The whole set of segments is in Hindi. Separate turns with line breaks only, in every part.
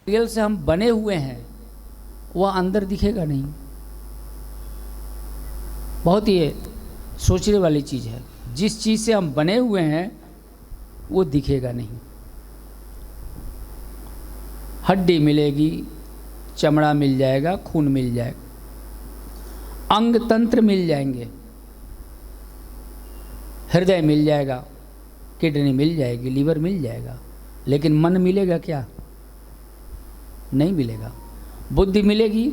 मटेरियल से हम बने हुए हैं वह अंदर दिखेगा नहीं। बहुत ही सोचने वाली चीज़ है। जिस चीज़ से हम बने हुए हैं वो दिखेगा नहीं। हड्डी मिलेगी, चमड़ा मिल जाएगा, खून मिल जाएगा, अंग तंत्र मिल जाएंगे, हृदय मिल जाएगा, किडनी मिल जाएगी, लीवर मिल जाएगा, लेकिन मन मिलेगा क्या? नहीं मिलेगा। बुद्धि मिलेगी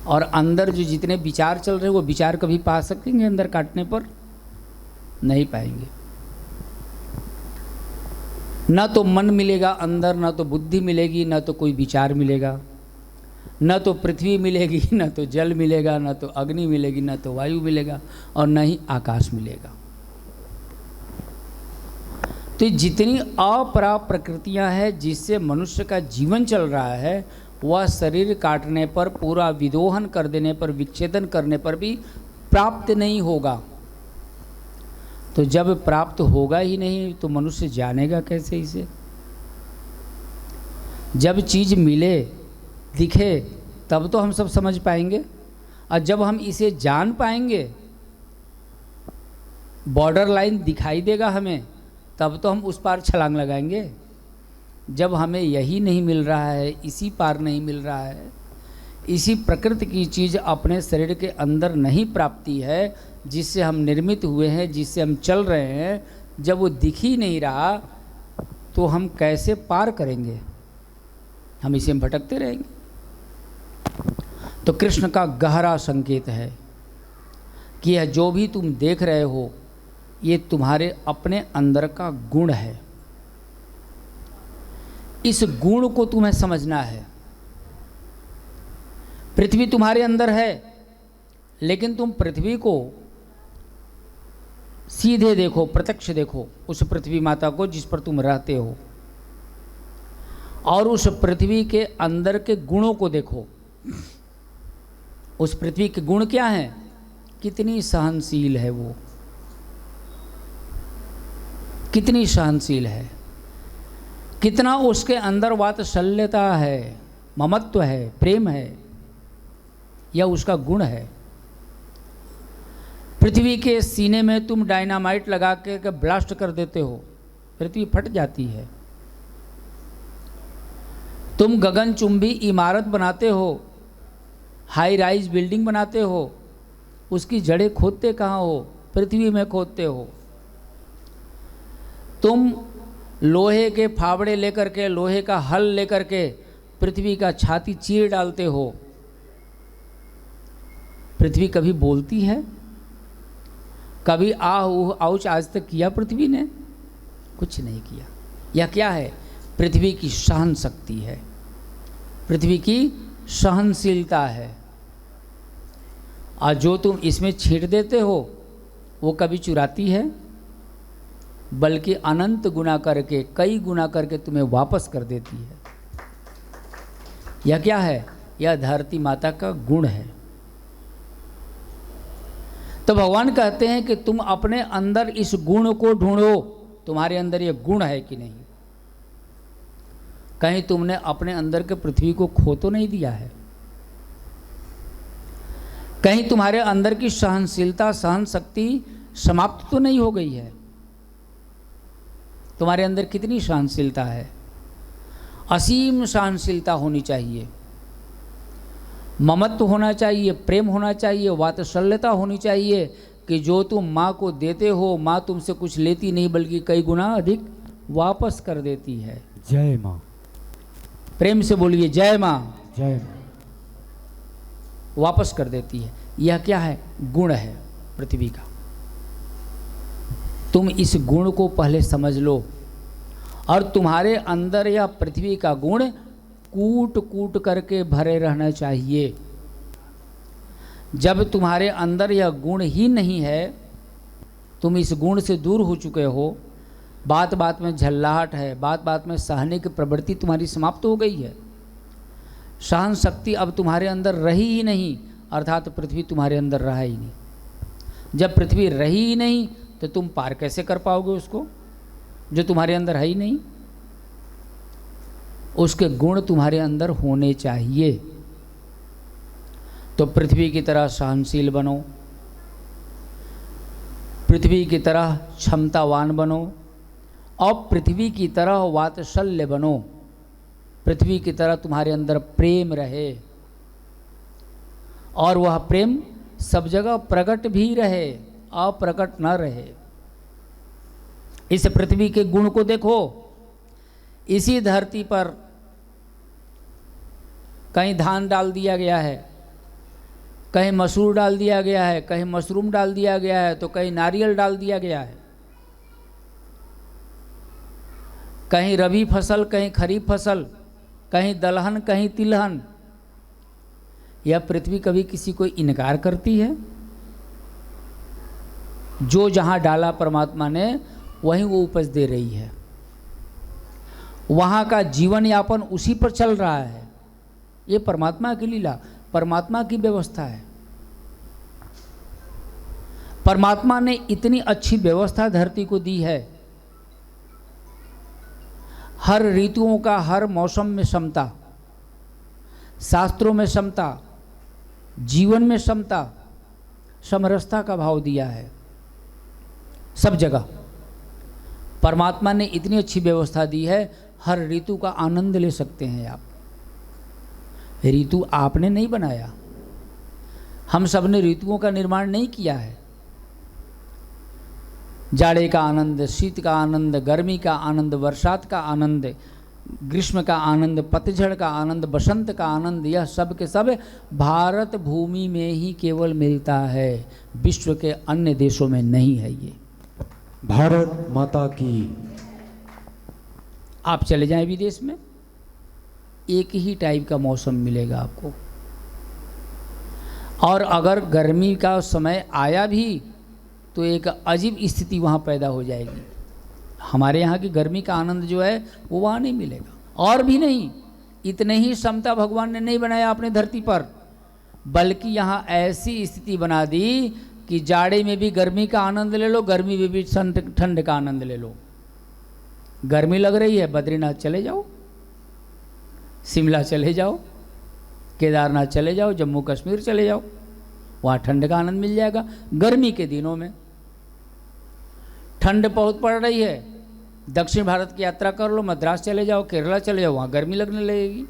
और अंदर जो जितने विचार चल रहे हैं वो विचार कभी पा सकेंगे अंदर काटने पर? नहीं पाएंगे। ना तो मन मिलेगा अंदर, ना तो बुद्धि मिलेगी, ना तो कोई विचार मिलेगा, ना तो पृथ्वी मिलेगी, ना तो जल मिलेगा, ना तो अग्नि मिलेगी, ना तो वायु मिलेगा और ना ही आकाश मिलेगा। तो जितनी अपराप्त प्रकृतियां हैं जिससे मनुष्य का जीवन चल रहा है वह शरीर काटने पर, पूरा विदोहन कर देने पर, विच्छेदन करने पर भी प्राप्त नहीं होगा। तो जब प्राप्त होगा ही नहीं तो मनुष्य जानेगा कैसे इसे? जब चीज़ मिले, दिखे, तब तो हम सब समझ पाएंगे। और जब हम इसे जान पाएंगे, बॉर्डर लाइन दिखाई देगा हमें, तब तो हम उस पार छलांग लगाएंगे। जब हमें यही नहीं मिल रहा है, इसी पार नहीं मिल रहा है, इसी प्रकृति की चीज़ अपने शरीर के अंदर नहीं प्राप्ति है, जिससे हम निर्मित हुए हैं, जिससे हम चल रहे हैं, जब वो दिख ही नहीं रहा तो हम कैसे पार करेंगे? हम इसे भटकते रहेंगे। तो कृष्ण का गहरा संकेत है कि यह जो भी तुम देख रहे हो ये तुम्हारे अपने अंदर का गुण है। इस गुण को तुम्हें समझना है। पृथ्वी तुम्हारे अंदर है, लेकिन तुम पृथ्वी को सीधे देखो, प्रत्यक्ष देखो, उस पृथ्वी माता को जिस पर तुम रहते हो, और उस पृथ्वी के अंदर के गुणों को देखो। उस पृथ्वी के गुण क्या हैं? कितनी सहनशील है वो, कितनी सहनशील है, कितना उसके अंदर वात्सल्यता है, ममत्व है, प्रेम है, यह उसका गुण है। पृथ्वी के सीने में तुम डायनामाइट लगा के ब्लास्ट कर देते हो, पृथ्वी फट जाती है। तुम गगनचुंबी इमारत बनाते हो, हाई राइज बिल्डिंग बनाते हो, उसकी जड़ें खोदते कहाँ हो? पृथ्वी में खोदते हो। तुम लोहे के फावड़े लेकर के, लोहे का हल लेकर के पृथ्वी का छाती चीर डालते हो। पृथ्वी कभी बोलती है? कभी आह ऊह आउच आज तक किया पृथ्वी ने? कुछ नहीं किया। यह क्या है? पृथ्वी की सहन शक्ति है, पृथ्वी की सहनशीलता है। और जो तुम इसमें छींट देते हो वो कभी चुराती है? बल्कि अनंत गुना करके, कई गुना करके तुम्हें वापस कर देती है। यह क्या है? यह धरती माता का गुण है। तो भगवान कहते हैं कि तुम अपने अंदर इस गुण को ढूंढो, तुम्हारे अंदर यह गुण है कि नहीं। कहीं तुमने अपने अंदर के पृथ्वी को खो तो नहीं दिया है? कहीं तुम्हारे अंदर की सहनशीलता, सहन शक्ति समाप्त तो नहीं हो गई है? तुम्हारे अंदर कितनी सहनशीलता है? असीम सहनशीलता होनी चाहिए, ममत्व होना चाहिए, प्रेम होना चाहिए, वात्सल्यता होनी चाहिए कि जो तुम माँ को देते हो, माँ तुमसे कुछ लेती नहीं बल्कि कई गुना अधिक वापस कर देती है।
जय माँ।
प्रेम से बोलिए जय माँ।
जय माँ।
वापस कर देती है। यह क्या है? गुण है पृथ्वी का। तुम इस गुण को पहले समझ लो, और तुम्हारे अंदर यह पृथ्वी का गुण कूट कूट करके भरे रहना चाहिए। जब तुम्हारे अंदर यह गुण ही नहीं है, तुम इस गुण से दूर हो चुके हो, बात बात में झल्लाहट है, बात बात में सहने की प्रवृत्ति तुम्हारी समाप्त हो गई है, सहन शक्ति अब तुम्हारे अंदर रही ही नहीं, अर्थात पृथ्वी तुम्हारे अंदर रहा ही नहीं। जब पृथ्वी रही ही नहीं तो तुम पार कैसे कर पाओगे उसको, जो तुम्हारे अंदर है ही नहीं। उसके गुण तुम्हारे अंदर होने चाहिए। तो पृथ्वी की तरह सहनशील बनो, पृथ्वी की तरह क्षमतावान बनो और पृथ्वी की तरह वात्सल्य बनो। पृथ्वी की तरह तुम्हारे अंदर प्रेम रहे और वह प्रेम सब जगह प्रकट भी रहे, अप्रकट न रहे। इस पृथ्वी के गुण को देखो। इसी धरती पर कहीं धान डाल दिया गया है, कहीं मसूर डाल दिया गया है, कहीं मशरूम डाल दिया गया है, तो कहीं नारियल डाल दिया गया है। कहीं रबी फसल, कहीं खरीफ फसल, कहीं दलहन, कहीं तिलहन। यह पृथ्वी कभी किसी को इनकार करती है? जो जहां डाला परमात्मा ने वहीं वो उपज दे रही है। वहां का जीवन यापन उसी पर चल रहा है। ये परमात्मा की लीला, परमात्मा की व्यवस्था है। परमात्मा ने इतनी अच्छी व्यवस्था धरती को दी है। हर ऋतुओं का, हर मौसम में समता, शास्त्रों में समता, जीवन में समता, समरसता का भाव दिया है। सब जगह परमात्मा ने इतनी अच्छी व्यवस्था दी है, हर ऋतु का आनंद ले सकते हैं आप। ऋतु आपने नहीं बनाया, हम सब ने ऋतुओं का निर्माण नहीं किया है। जाड़े का आनंद, शीत का आनंद, गर्मी का आनंद, बरसात का आनंद, ग्रीष्म का आनंद, पतझड़ का आनंद, बसंत का आनंद, यह सब के सब भारत भूमि में ही केवल मिलता है, विश्व के अन्य देशों में नहीं है। ये
भारत माता की।
आप चले जाएं विदेश में, एक ही टाइप का मौसम मिलेगा आपको। और अगर गर्मी का समय आया भी तो एक अजीब स्थिति वहाँ पैदा हो जाएगी। हमारे यहाँ की गर्मी का आनंद जो है वो वहाँ नहीं मिलेगा। और भी नहीं, इतने ही समता भगवान ने नहीं बनाया अपने धरती पर, बल्कि यहाँ ऐसी स्थिति बना दी कि जाड़े में भी गर्मी का आनंद ले लो, गर्मी में भी ठंड का आनंद ले लो। गर्मी लग रही है, बद्रीनाथ चले जाओ, शिमला चले जाओ, केदारनाथ चले जाओ, जम्मू कश्मीर चले जाओ, वहाँ ठंड का आनंद मिल जाएगा। गर्मी के दिनों में ठंड बहुत पड़ रही है, दक्षिण भारत की यात्रा कर लो, मद्रास चले जाओ, केरला चले जाओ, वहाँ गर्मी लगने लगेगी।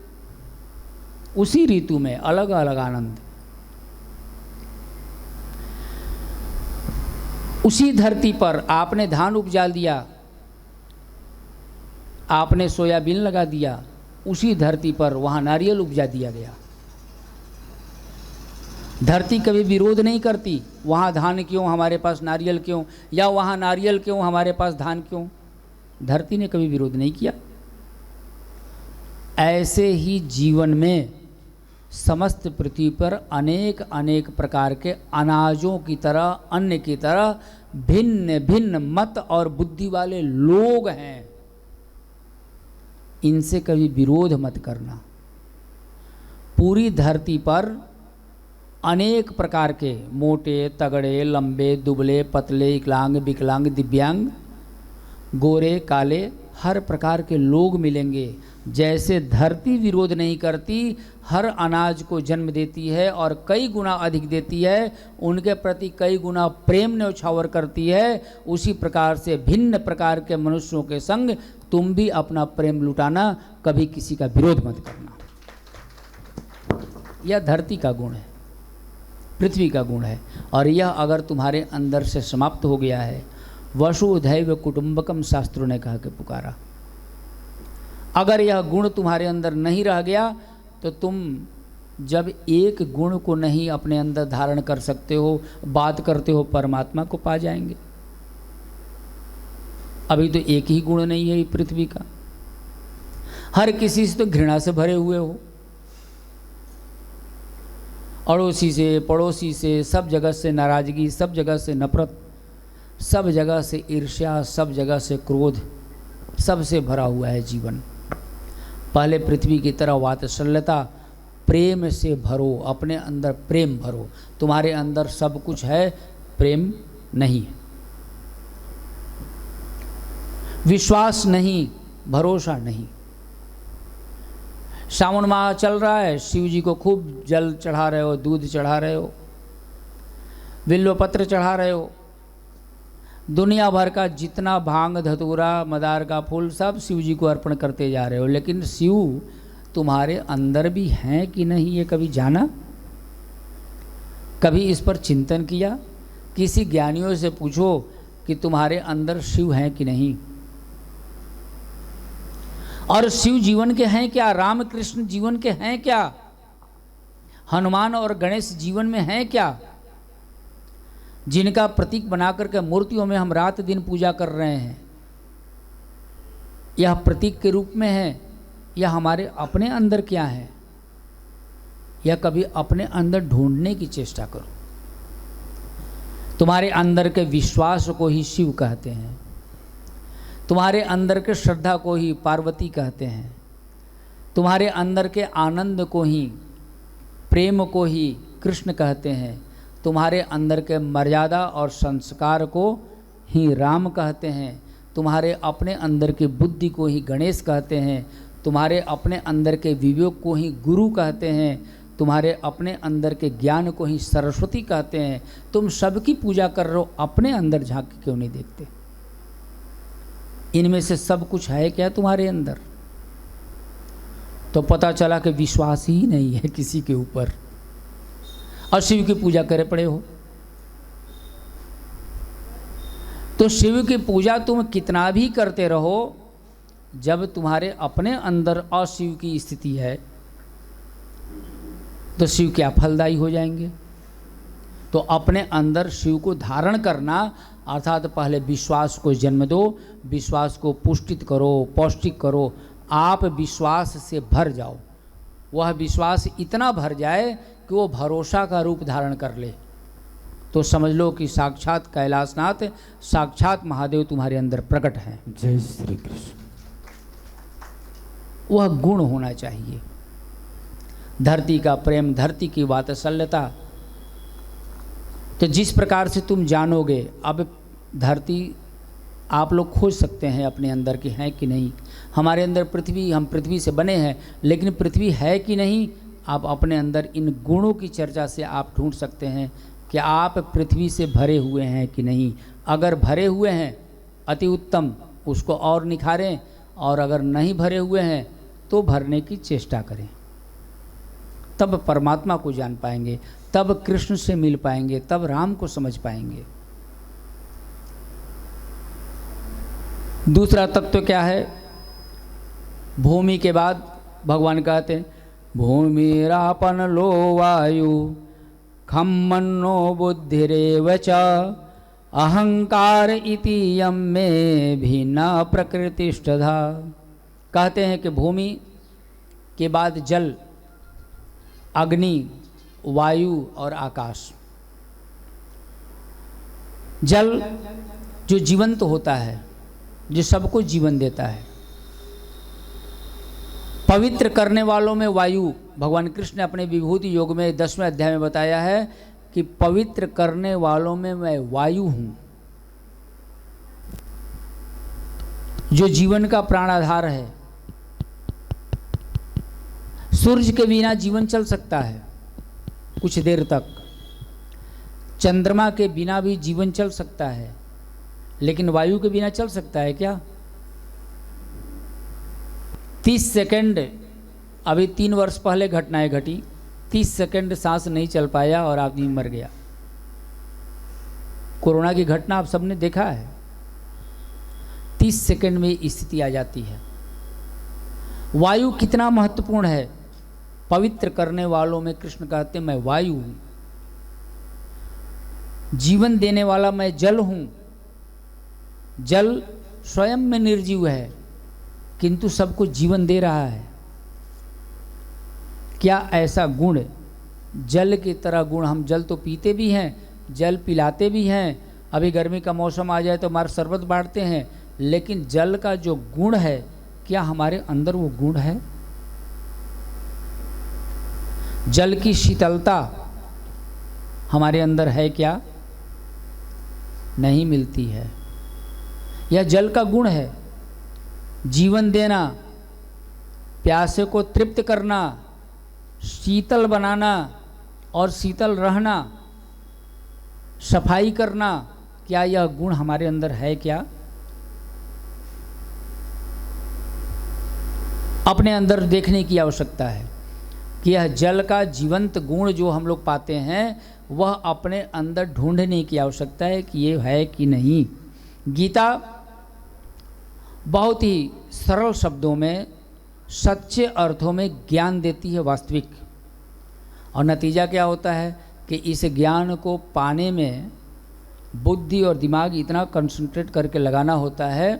उसी ऋतु में अलग अलग आनंद। उसी धरती पर आपने धान उपजा दिया, आपने सोयाबीन लगा दिया, उसी धरती पर वहाँ नारियल उपजा दिया गया। धरती कभी विरोध नहीं करती, वहाँ धान क्यों, हमारे पास नारियल क्यों, या वहाँ नारियल क्यों, हमारे पास धान क्यों। धरती ने कभी विरोध नहीं किया। ऐसे ही जीवन में समस्त पृथ्वी पर अनेक अनेक प्रकार के अनाजों की तरह, अन्न की तरह भिन्न भिन्न मत और बुद्धि वाले लोग हैं। इनसे कभी विरोध मत करना। पूरी धरती पर अनेक प्रकार के मोटे, तगड़े, लंबे, दुबले, पतले, विकलांग, विकलांग, दिव्यांग, गोरे, काले, हर प्रकार के लोग मिलेंगे। जैसे धरती विरोध नहीं करती, हर अनाज को जन्म देती है और कई गुना अधिक देती है, उनके प्रति कई गुना प्रेम न्यौछावर करती है, उसी प्रकार से भिन्न प्रकार के मनुष्यों के संग तुम भी अपना प्रेम लुटाना, कभी किसी का विरोध मत करना। यह धरती का गुण है, पृथ्वी का गुण है। और यह अगर तुम्हारे अंदर से समाप्त हो गया है, वसुधैव कुटुंबकम शास्त्रों ने कहा कि पुकारा। अगर यह गुण तुम्हारे अंदर नहीं रह गया तो तुम जब एक गुण को नहीं अपने अंदर धारण कर सकते हो, बात करते हो परमात्मा को पा जाएंगे। अभी तो एक ही गुण नहीं है पृथ्वी का, हर किसी से तो घृणा से भरे हुए हो, अड़ोसी से, पड़ोसी से, सब जगह से नाराजगी, सब जगह से नफरत, सब जगह से ईर्ष्या, सब जगह से क्रोध, सबसे भरा हुआ है जीवन। पहले पृथ्वी की तरह वात्सल्यता, प्रेम से भरो, अपने अंदर प्रेम भरो। तुम्हारे अंदर सब कुछ है, प्रेम नहीं है, विश्वास नहीं, भरोसा नहीं। सावन माह चल रहा है, शिव जी को खूब जल चढ़ा रहे हो, दूध चढ़ा रहे हो, बिल्व पत्र चढ़ा रहे हो, दुनिया भर का जितना भांग धतूरा मदार का फूल सब शिव जी को अर्पण करते जा रहे हो, लेकिन शिव तुम्हारे अंदर भी हैं कि नहीं ये कभी जाना? कभी इस पर चिंतन किया? किसी ज्ञानियों से पूछो कि तुम्हारे अंदर शिव हैं कि नहीं। और शिव जीवन के हैं क्या? राम कृष्ण जीवन के हैं क्या? हनुमान और गणेश जीवन में हैं क्या? जिनका प्रतीक बना करके मूर्तियों में हम रात दिन पूजा कर रहे हैं, यह प्रतीक के रूप में है या हमारे अपने अंदर क्या है? या कभी अपने अंदर ढूंढने की चेष्टा करो। तुम्हारे अंदर के विश्वास को ही शिव कहते हैं, तुम्हारे अंदर के श्रद्धा को ही पार्वती कहते हैं, तुम्हारे अंदर के आनंद को ही, प्रेम को ही कृष्ण कहते हैं, तुम्हारे अंदर के मर्यादा और संस्कार को ही राम कहते हैं, तुम्हारे अपने अंदर की बुद्धि को ही गणेश कहते हैं, तुम्हारे अपने अंदर के विवेक को ही गुरु कहते हैं, तुम्हारे अपने अंदर के ज्ञान को ही सरस्वती कहते हैं। तुम सबकी पूजा कर रहे हो, अपने अंदर झांक के क्यों नहीं देखते? इनमें से सब कुछ है क्या तुम्हारे अंदर? तो पता चला कि विश्वास ही नहीं है किसी के ऊपर और शिव की पूजा करे पड़े हो। तो शिव की पूजा तुम कितना भी करते रहो, जब तुम्हारे अपने अंदर अशिव की स्थिति है तो शिव क्या फलदायी हो जाएंगे? तो अपने अंदर शिव को धारण करना अर्थात पहले विश्वास को जन्म दो, विश्वास को पुष्टित करो, पौष्टिक करो, आप विश्वास से भर जाओ। वह विश्वास इतना भर जाए कि वो भरोसा का रूप धारण कर ले, तो समझ लो कि साक्षात कैलाशनाथ, साक्षात महादेव तुम्हारे अंदर प्रकट हैं।
जय श्री कृष्ण।
वह गुण होना चाहिए, धरती का प्रेम, धरती की वात्सल्यता। तो जिस प्रकार से तुम जानोगे, अब धरती आप लोग खोज सकते हैं अपने अंदर की है कि नहीं। हमारे अंदर पृथ्वी, हम पृथ्वी से बने हैं, लेकिन पृथ्वी है कि नहीं, आप अपने अंदर इन गुणों की चर्चा से आप ढूंढ सकते हैं कि आप पृथ्वी से भरे हुए हैं कि नहीं। अगर भरे हुए हैं अति उत्तम, उसको और निखारें, और अगर नहीं भरे हुए हैं तो भरने की चेष्टा करें। तब परमात्मा को जान पाएंगे, तब कृष्ण से मिल पाएंगे, तब राम को समझ पाएंगे। दूसरा तत्व क्या है? भूमि के बाद भगवान कहते हैं भूमिरापन लो वायु खम्मन्नो बुद्धिरेव च अहंकार इति यम में भिन्न प्रकृतिष्ठधा। कहते हैं कि भूमि के बाद जल, अग्नि, वायु और आकाश। जल जो जीवंत होता है, जो सबको जीवन देता है। पवित्र करने वालों में वायु, भगवान कृष्ण ने अपने विभूति योग में 10वें अध्याय में बताया है कि पवित्र करने वालों में मैं वायु हूं, जो जीवन का प्राणाधार है। सूर्य के बिना जीवन चल सकता है कुछ देर तक, चंद्रमा के बिना भी जीवन चल सकता है, लेकिन वायु के बिना चल सकता है क्या? 30 सेकंड, अभी 3 वर्ष पहले घटनाएं घटी, 30 सेकंड सांस नहीं चल पाया और आदमी मर गया। कोरोना की घटना आप सबने देखा है, 30 सेकंड में स्थिति आ जाती है। वायु कितना महत्वपूर्ण है। पवित्र करने वालों में कृष्ण कहते हैं मैं वायु हूं, जीवन देने वाला मैं जल हूं। जल स्वयं में निर्जीव है किंतु सबको जीवन दे रहा है। क्या ऐसा गुण, जल की तरह गुण, हम जल तो पीते भी हैं, जल पिलाते भी हैं, अभी गर्मी का मौसम आ जाए तो हमारे शरबत बांटते हैं, लेकिन जल का जो गुण है, क्या हमारे अंदर वो गुण है? जल की शीतलता हमारे अंदर है क्या? नहीं मिलती है। यह जल का गुण है, जीवन देना, प्यासे को तृप्त करना, शीतल बनाना और शीतल रहना, सफाई करना, क्या यह गुण हमारे अंदर है क्या? अपने अंदर देखने की आवश्यकता है कि यह जल का जीवंत गुण जो हम लोग पाते हैं वह अपने अंदर ढूंढने की आवश्यकता है कि ये है कि नहीं। गीता बहुत ही सरल शब्दों में सच्चे अर्थों में ज्ञान देती है वास्तविक, और नतीजा क्या होता है कि इस ज्ञान को पाने में बुद्धि और दिमाग इतना कंसंट्रेट करके लगाना होता है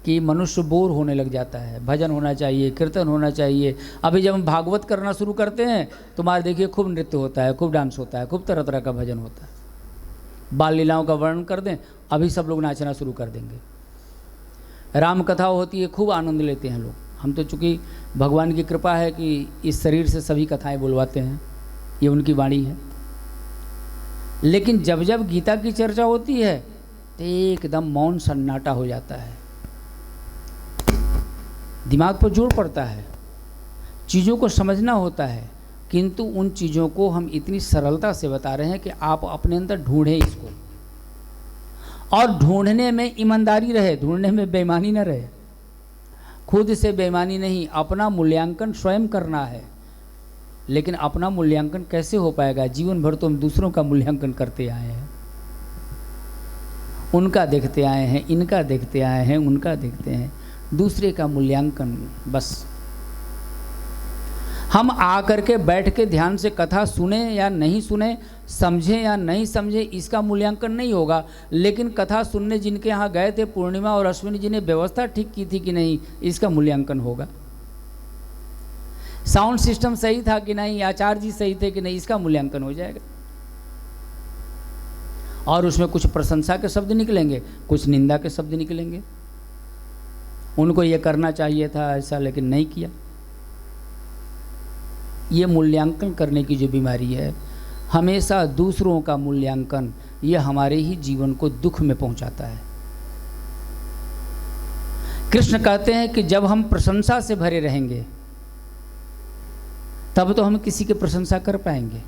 कि मनुष्य बोर होने लग जाता है। भजन होना चाहिए, कीर्तन होना चाहिए। अभी जब हम भागवत करना शुरू करते हैं तुम्हारे देखिए खूब नृत्य होता है, खूब डांस होता है, खूब तरह तरह का भजन होता है। बाल लीलाओं का वर्णन कर दें, अभी सब लोग नाचना शुरू कर देंगे। राम कथा होती है, खूब आनंद लेते हैं लोग। हम तो चूँकि भगवान की कृपा है कि इस शरीर से सभी कथाएँ बुलवाते हैं, ये उनकी वाणी है। लेकिन जब जब गीता की चर्चा होती है तो एकदम मौन सन्नाटा हो जाता है, दिमाग पर जोर पड़ता है, चीज़ों को समझना होता है, किंतु उन चीज़ों को हम इतनी सरलता से बता रहे हैं कि आप अपने अंदर ढूंढें इसको, और ढूंढने में ईमानदारी रहे, ढूंढने में बेईमानी न रहे। खुद से बेईमानी नहीं, अपना मूल्यांकन स्वयं करना है। लेकिन अपना मूल्यांकन कैसे हो पाएगा? जीवन भर तो हम दूसरों का मूल्यांकन करते आए हैं, उनका देखते आए हैं, इनका देखते आए हैं, उनका देखते हैं, दूसरे का मूल्यांकन। बस हम आकर के बैठ के ध्यान से कथा सुने या नहीं सुने, समझें या नहीं समझे, इसका मूल्यांकन नहीं होगा। लेकिन कथा सुनने जिनके यहाँ गए थे, पूर्णिमा और अश्विनी जी ने व्यवस्था ठीक की थी कि नहीं, इसका मूल्यांकन होगा। साउंड सिस्टम सही था कि नहीं, आचार्य जी सही थे कि नहीं, इसका मूल्यांकन हो जाएगा। और उसमें कुछ प्रशंसा के शब्द निकलेंगे, कुछ निंदा के शब्द निकलेंगे। उनको ये करना चाहिए था ऐसा, लेकिन नहीं किया। ये मूल्यांकन करने की जो बीमारी है, हमेशा दूसरों का मूल्यांकन, ये हमारे ही जीवन को दुख में पहुंचाता है। कृष्ण कहते हैं कि जब हम प्रशंसा से भरे रहेंगे तब तो हम किसी की प्रशंसा कर पाएंगे,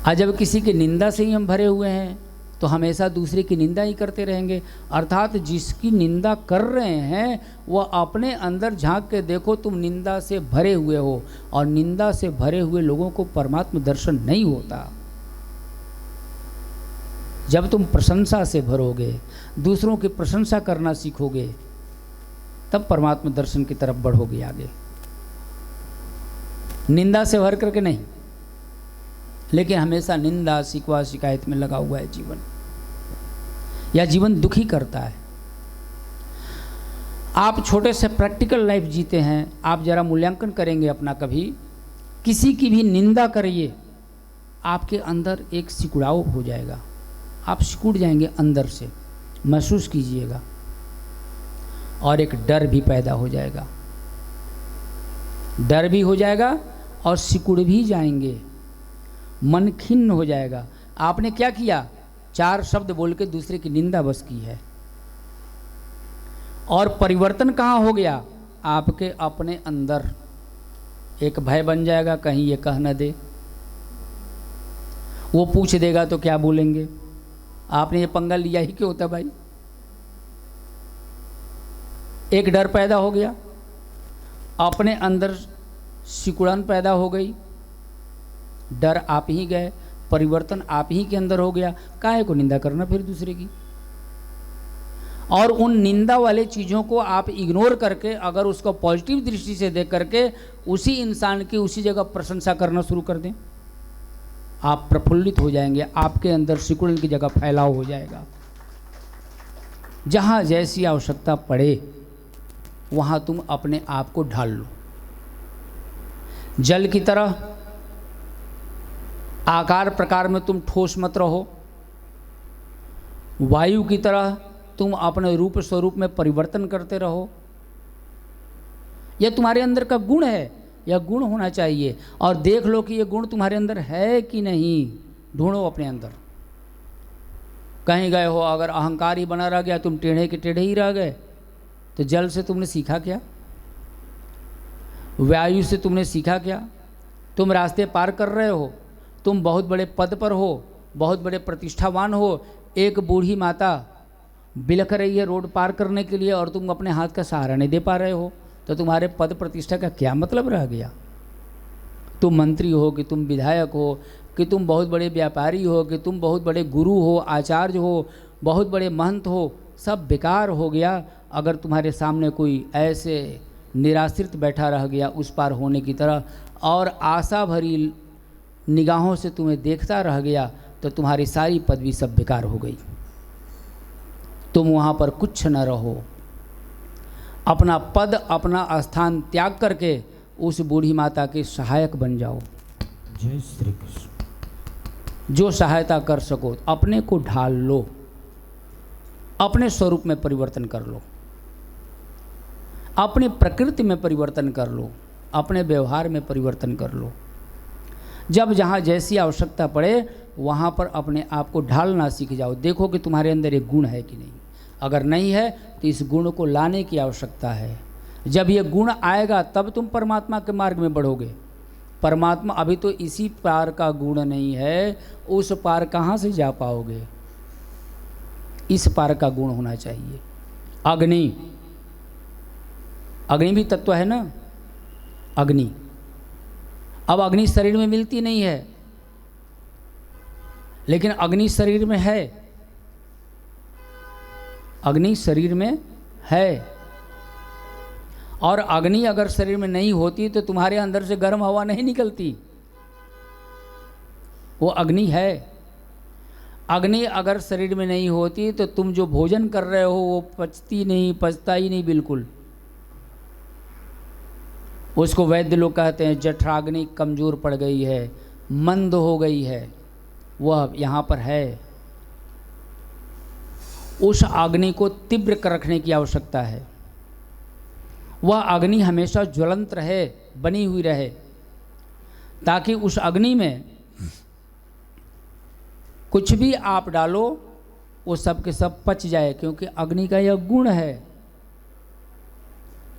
और जब किसी की निंदा से ही हम भरे हुए हैं तो हमेशा दूसरे की निंदा ही करते रहेंगे। अर्थात जिसकी निंदा कर रहे हैं वह अपने अंदर झांक के देखो, तुम निंदा से भरे हुए हो, और निंदा से भरे हुए लोगों को परमात्मा दर्शन नहीं होता। जब तुम प्रशंसा से भरोगे, दूसरों की प्रशंसा करना सीखोगे, तब परमात्मा दर्शन की तरफ बढ़ोगे आगे। निंदा से भर करके नहीं, लेकिन हमेशा निंदा, शिकवा, शिकायत में लगा हुआ है जीवन, या जीवन दुखी करता है। आप छोटे से प्रैक्टिकल लाइफ जीते हैं, आप जरा मूल्यांकन करेंगे अपना, कभी किसी की भी निंदा करिए, आपके अंदर एक सिकुड़ाव हो जाएगा, आप सिकुड़ जाएंगे अंदर से, महसूस कीजिएगा, और एक डर भी पैदा हो जाएगा। डर भी हो जाएगा और सिकुड़ भी जाएंगे, मन खिन्न हो जाएगा। आपने क्या किया? 4 शब्द बोल के दूसरे की निंदा बस की है। और परिवर्तन कहाँ हो गया? आपके अपने अंदर एक भय बन जाएगा, कहीं ये कह न दे, वो पूछ देगा तो क्या बोलेंगे, आपने ये पंगा लिया ही क्यों होता भाई। एक डर पैदा हो गया, अपने अंदर सिकुड़न पैदा हो गई, डर आप ही गए, परिवर्तन आप ही के अंदर हो गया। काहे को निंदा करना फिर दूसरे की? और उन निंदा वाले चीज़ों को आप इग्नोर करके अगर उसको पॉजिटिव दृष्टि से देख करके उसी इंसान की उसी जगह प्रशंसा करना शुरू कर दें, आप प्रफुल्लित हो जाएंगे, आपके अंदर सिकुड़न की जगह फैलाव हो जाएगा। जहाँ जैसी आवश्यकता पड़े वहाँ तुम अपने आप को ढाल लो। जल की तरह आकार प्रकार में तुम ठोस मत रहो, वायु की तरह तुम अपने रूप स्वरूप में परिवर्तन करते रहो। यह तुम्हारे अंदर का गुण है, यह गुण होना चाहिए, और देख लो कि यह गुण तुम्हारे अंदर है कि नहीं, ढूंढो अपने अंदर। कहीं गए हो, अगर अहंकार ही बना रह गया, तुम टेढ़े के टेढ़े ही रह गए, तो जल से तुमने सीखा क्या? वायु से तुमने सीखा क्या? तुम रास्ते पार कर रहे हो, तुम बहुत बड़े पद पर हो, बहुत बड़े प्रतिष्ठावान हो, एक बूढ़ी माता बिलख रही है रोड पार करने के लिए और तुम अपने हाथ का सहारा नहीं दे पा रहे हो, तो तुम्हारे पद प्रतिष्ठा का क्या मतलब रह गया? तुम मंत्री हो कि तुम विधायक हो कि तुम बहुत बड़े व्यापारी हो कि तुम बहुत बड़े गुरु हो, आचार्य हो, बहुत बड़े महंत हो, सब बेकार हो गया अगर तुम्हारे सामने कोई ऐसे निराश्रित बैठा रह गया उस पार होने की तरह और आशा भरी निगाहों से तुम्हें देखता रह गया, तो तुम्हारी सारी पदवी सब बेकार हो गई। तुम वहाँ पर कुछ न रहो, अपना पद अपना स्थान त्याग करके उस बूढ़ी माता के सहायक बन जाओ।
जय श्री कृष्ण।
जो सहायता कर सको अपने को ढाल लो, अपने स्वरूप में परिवर्तन कर लो, अपनी प्रकृति में परिवर्तन कर लो, अपने व्यवहार में परिवर्तन कर लो। जब जहाँ जैसी आवश्यकता पड़े वहाँ पर अपने आप को ढालना सीख जाओ। देखो कि तुम्हारे अंदर एक गुण है कि नहीं। अगर नहीं है तो इस गुण को लाने की आवश्यकता है। जब ये गुण आएगा तब तुम परमात्मा के मार्ग में बढ़ोगे। परमात्मा अभी तो इसी पार का गुण नहीं है, उस पार कहाँ से जा पाओगे? इस पार का गुण होना चाहिए। अग्नि, अग्नि भी तत्व है ना, अग्नि। अब अग्नि शरीर में मिलती नहीं है, लेकिन अग्नि शरीर में है, अग्नि शरीर में है। और अग्नि अगर शरीर में नहीं होती तो तुम्हारे अंदर से गर्म हवा नहीं निकलती, वो अग्नि है। अग्नि अगर शरीर में नहीं होती तो तुम जो भोजन कर रहे हो वो पचती नहीं, पचता ही नहीं बिल्कुल। उसको वैद्य लोग कहते हैं जठराग्नि कमज़ोर पड़ गई है, मंद हो गई है, वह यहाँ पर है। उस अग्नि को तीव्र कर रखने की आवश्यकता है। वह अग्नि हमेशा ज्वलंत रहे, बनी हुई रहे, ताकि उस अग्नि में कुछ भी आप डालो वो सब के सब पच जाए, क्योंकि अग्नि का यह गुण है।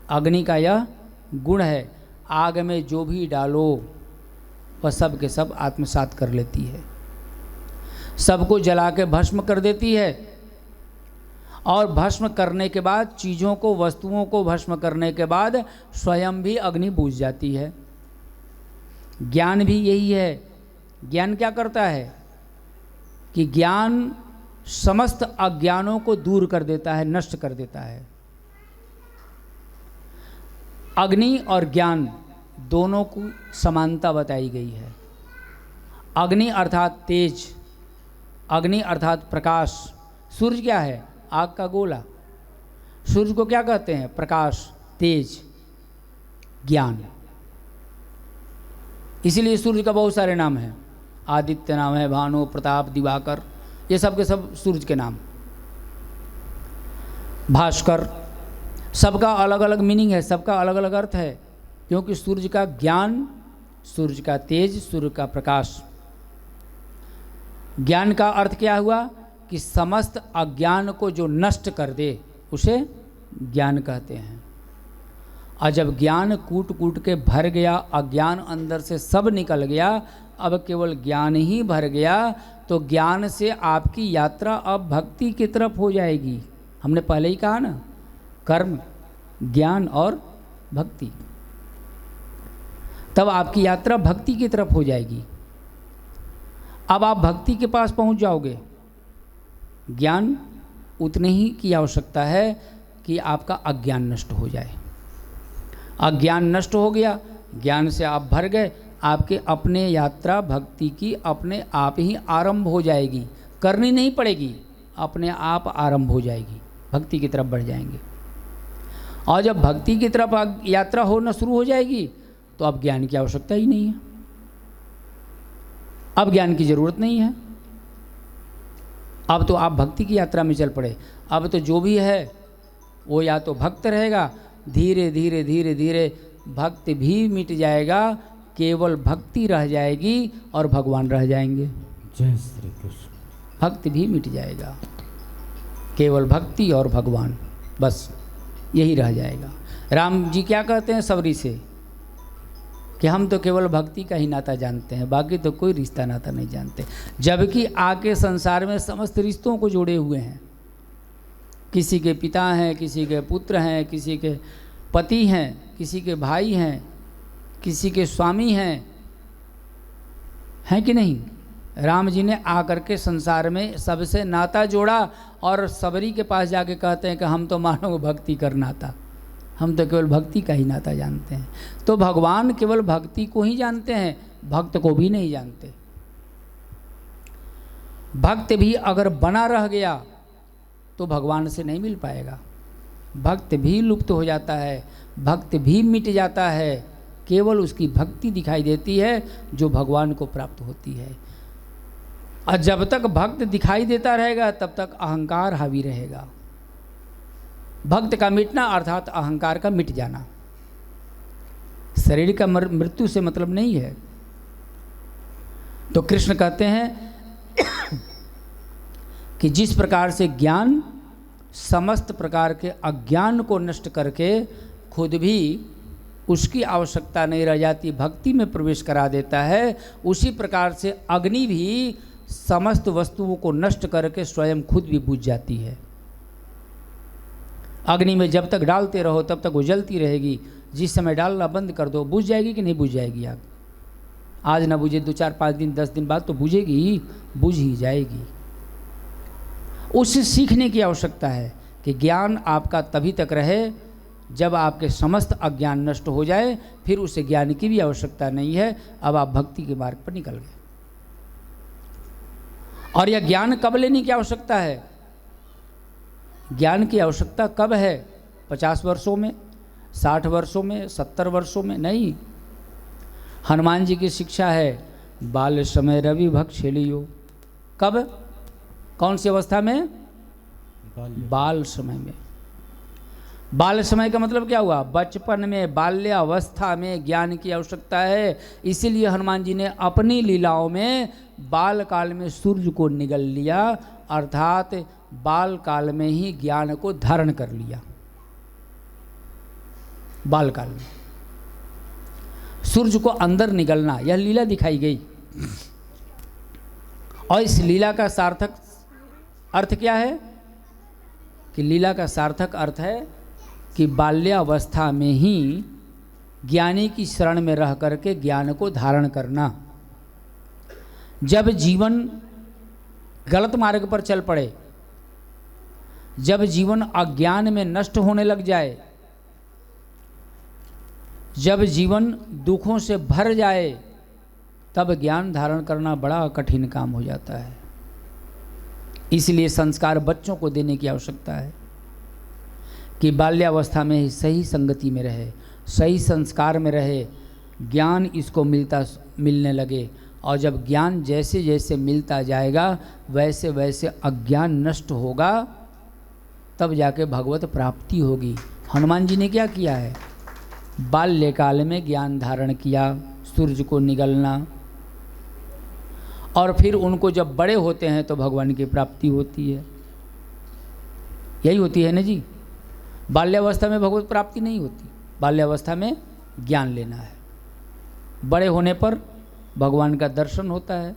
अग्नि का यह गुण है, आग में जो भी डालो वह सब के सब आत्मसात कर लेती है, सबको जला के भस्म कर देती है। और भस्म करने के बाद, चीज़ों को, वस्तुओं को भस्म करने के बाद स्वयं भी अग्नि बुझ जाती है। ज्ञान भी यही है। ज्ञान क्या करता है कि ज्ञान समस्त अज्ञानों को दूर कर देता है, नष्ट कर देता है। अग्नि और ज्ञान दोनों को समानता बताई गई है। अग्नि अर्थात तेज, अग्नि अर्थात प्रकाश। सूर्य क्या है? आग का गोला। सूर्य को क्या कहते हैं? प्रकाश, तेज, ज्ञान। इसीलिए सूर्य का बहुत सारे नाम हैं। आदित्य नाम है, भानु, प्रताप, दिवाकर, ये सब के सब सूर्य के नाम। भास्कर, सबका अलग अलग मीनिंग है, सबका अलग अलग अर्थ है, क्योंकि सूर्य का ज्ञान, सूर्य का तेज, सूर्य का प्रकाश। ज्ञान का अर्थ क्या हुआ कि समस्त अज्ञान को जो नष्ट कर दे उसे ज्ञान कहते हैं। और जब ज्ञान कूट कूट के भर गया, अज्ञान अंदर से सब निकल गया, अब केवल ज्ञान ही भर गया, तो ज्ञान से आपकी यात्रा अब भक्ति की तरफ हो जाएगी। हमने पहले ही कहा ना, कर्म, ज्ञान और भक्ति। तब आपकी यात्रा भक्ति की तरफ हो जाएगी। अब आप भक्ति के पास पहुंच जाओगे। ज्ञान उतने ही की आवश्यकता है कि आपका अज्ञान नष्ट हो जाए। अज्ञान नष्ट हो गया, ज्ञान से आप भर गए, आपके अपने यात्रा भक्ति की अपने आप ही आरंभ हो जाएगी। करनी नहीं पड़ेगी, अपने आप आरंभ हो जाएगी, भक्ति की तरफ बढ़ जाएंगे। और जब भक्ति की तरफ यात्रा होना शुरू हो जाएगी तो अब ज्ञान की आवश्यकता ही नहीं है, अब ज्ञान की ज़रूरत नहीं है। अब तो आप भक्ति की यात्रा में चल पड़े। अब तो जो भी है वो या तो भक्त रहेगा, धीरे धीरे धीरे धीरे भक्त भी मिट जाएगा, केवल भक्ति रह जाएगी और भगवान रह जाएंगे।
जय श्री कृष्ण।
भक्त भी मिट जाएगा, केवल भक्ति और भगवान, बस यही रह जाएगा। राम जी क्या कहते हैं सबरी से कि हम तो केवल भक्ति का ही नाता जानते हैं, बाकी तो कोई रिश्ता नाता नहीं जानते, जबकि आके संसार में समस्त रिश्तों को जोड़े हुए हैं। किसी के पिता हैं, किसी के पुत्र हैं, किसी के पति हैं, किसी के भाई हैं, किसी के स्वामी हैं कि नहीं। राम जी ने आकर के संसार में सबसे नाता जोड़ा और सबरी के पास जाके कहते हैं कि हम तो मानो भक्ति कर नाता, हम तो केवल भक्ति का ही नाता जानते हैं। तो भगवान केवल भक्ति को ही जानते हैं, भक्त को भी नहीं जानते। भक्त भी अगर बना रह गया तो भगवान से नहीं मिल पाएगा। भक्त भी लुप्त हो जाता है, भक्त भी मिट जाता है, केवल उसकी भक्ति दिखाई देती है जो भगवान को प्राप्त होती है। और जब तक भक्त दिखाई देता रहेगा तब तक अहंकार हावी रहेगा। भक्त का मिटना अर्थात अहंकार का मिट जाना। शरीर का मृत्यु से मतलब नहीं है। तो कृष्ण कहते हैं कि जिस प्रकार से ज्ञान समस्त प्रकार के अज्ञान को नष्ट करके खुद भी उसकी आवश्यकता नहीं रह जाती, भक्ति में प्रवेश करा देता है, उसी प्रकार से अग्नि भी समस्त वस्तुओं को नष्ट करके स्वयं खुद भी बुझ जाती है। अग्नि में जब तक डालते रहो तब तक वो जलती रहेगी, जिस समय डालना बंद कर दो बुझ जाएगी कि नहीं बुझ जाएगी आग। आज ना बुझे 2 4 5 दिन 10 दिन बाद तो बुझेगी ही, बुझ ही जाएगी। उससे सीखने की आवश्यकता है कि ज्ञान आपका तभी तक रहे जब आपके समस्त अज्ञान नष्ट हो जाए, फिर उसे ज्ञान की भी आवश्यकता नहीं है। अब आप भक्ति के मार्ग पर निकल गए। और यह ज्ञान कब लेने की आवश्यकता है? ज्ञान की आवश्यकता कब है? 50 वर्षों में, 60 वर्षों में, 70 वर्षों में नहीं। हनुमान जी की शिक्षा है बाल समय रवि भक्ष लियो। कब? कौन सी अवस्था में? बाल समय में। बाल समय का मतलब क्या हुआ? बचपन में, बाल्यावस्था में ज्ञान की आवश्यकता है। इसीलिए हनुमान जी ने अपनी लीलाओं में बाल काल में सूर्य को निगल लिया, अर्थात बाल काल में ही ज्ञान को धारण कर लिया। बाल काल में सूर्य को अंदर निगलना, यह लीला दिखाई गई। और इस लीला का सार्थक अर्थ क्या है? कि लीला का सार्थक अर्थ है कि बाल्यावस्था में ही ज्ञानी की शरण में रह करके ज्ञान को धारण करना। जब जीवन गलत मार्ग पर चल पड़े, जब जीवन अज्ञान में नष्ट होने लग जाए, जब जीवन दुखों से भर जाए, तब ज्ञान धारण करना बड़ा कठिन काम हो जाता है। इसलिए संस्कार बच्चों को देने की आवश्यकता है कि बाल्यावस्था में ही सही संगति में रहे, सही संस्कार में रहे, ज्ञान इसको मिलने लगे। और जब ज्ञान जैसे जैसे मिलता जाएगा वैसे वैसे अज्ञान नष्ट होगा, तब जाके भगवत प्राप्ति होगी। हनुमान जी ने क्या किया है? बाल्यकाल में ज्ञान धारण किया, सूर्य को निगलना, और फिर उनको जब बड़े होते हैं तो भगवान की प्राप्ति होती है। यही होती है ना जी। बाल्यावस्था में भगवत प्राप्ति नहीं होती, बाल्यावस्था में ज्ञान लेना है। बड़े होने पर भगवान का दर्शन होता है,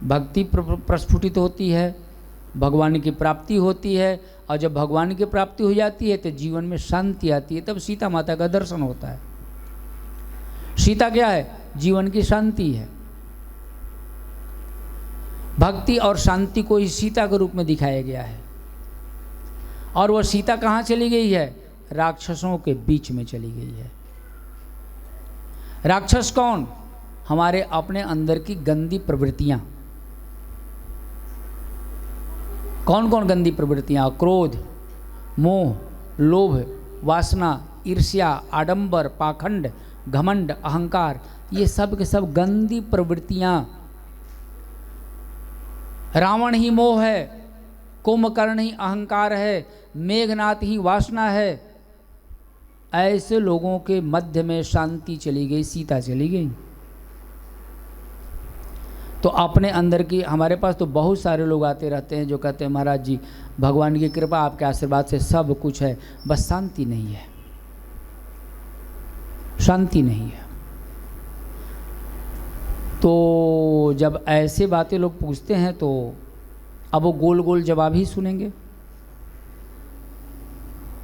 भक्ति प्रस्फुटित होती है, भगवान की प्राप्ति होती है। और जब भगवान की प्राप्ति हो जाती है तो जीवन में शांति आती है, तब सीता माता का दर्शन होता है। सीता क्या है? जीवन की शांति है। भक्ति और शांति को ही सीता के रूप में दिखाया गया है। और वह सीता कहाँ चली गई है? राक्षसों के बीच में चली गई है। राक्षस कौन? हमारे अपने अंदर की गंदी प्रवृत्तियां। कौन कौन गंदी प्रवृत्तियां? क्रोध, मोह, लोभ, वासना, ईर्ष्या, आडंबर, पाखंड, घमंड, अहंकार, ये सब के सब गंदी प्रवृत्तियां। रावण ही मोह है, कुंभकर्ण ही अहंकार है, मेघनाथ ही वासना है। ऐसे लोगों के मध्य में शांति चली गई, सीता चली गई। तो अपने अंदर की, हमारे पास तो बहुत सारे लोग आते रहते हैं जो कहते हैं महाराज जी भगवान की कृपा, आपके आशीर्वाद से सब कुछ है, बस शांति नहीं है, शांति नहीं है। तो जब ऐसे बातें लोग पूछते हैं तो अब वो गोल गोल जवाब ही सुनेंगे।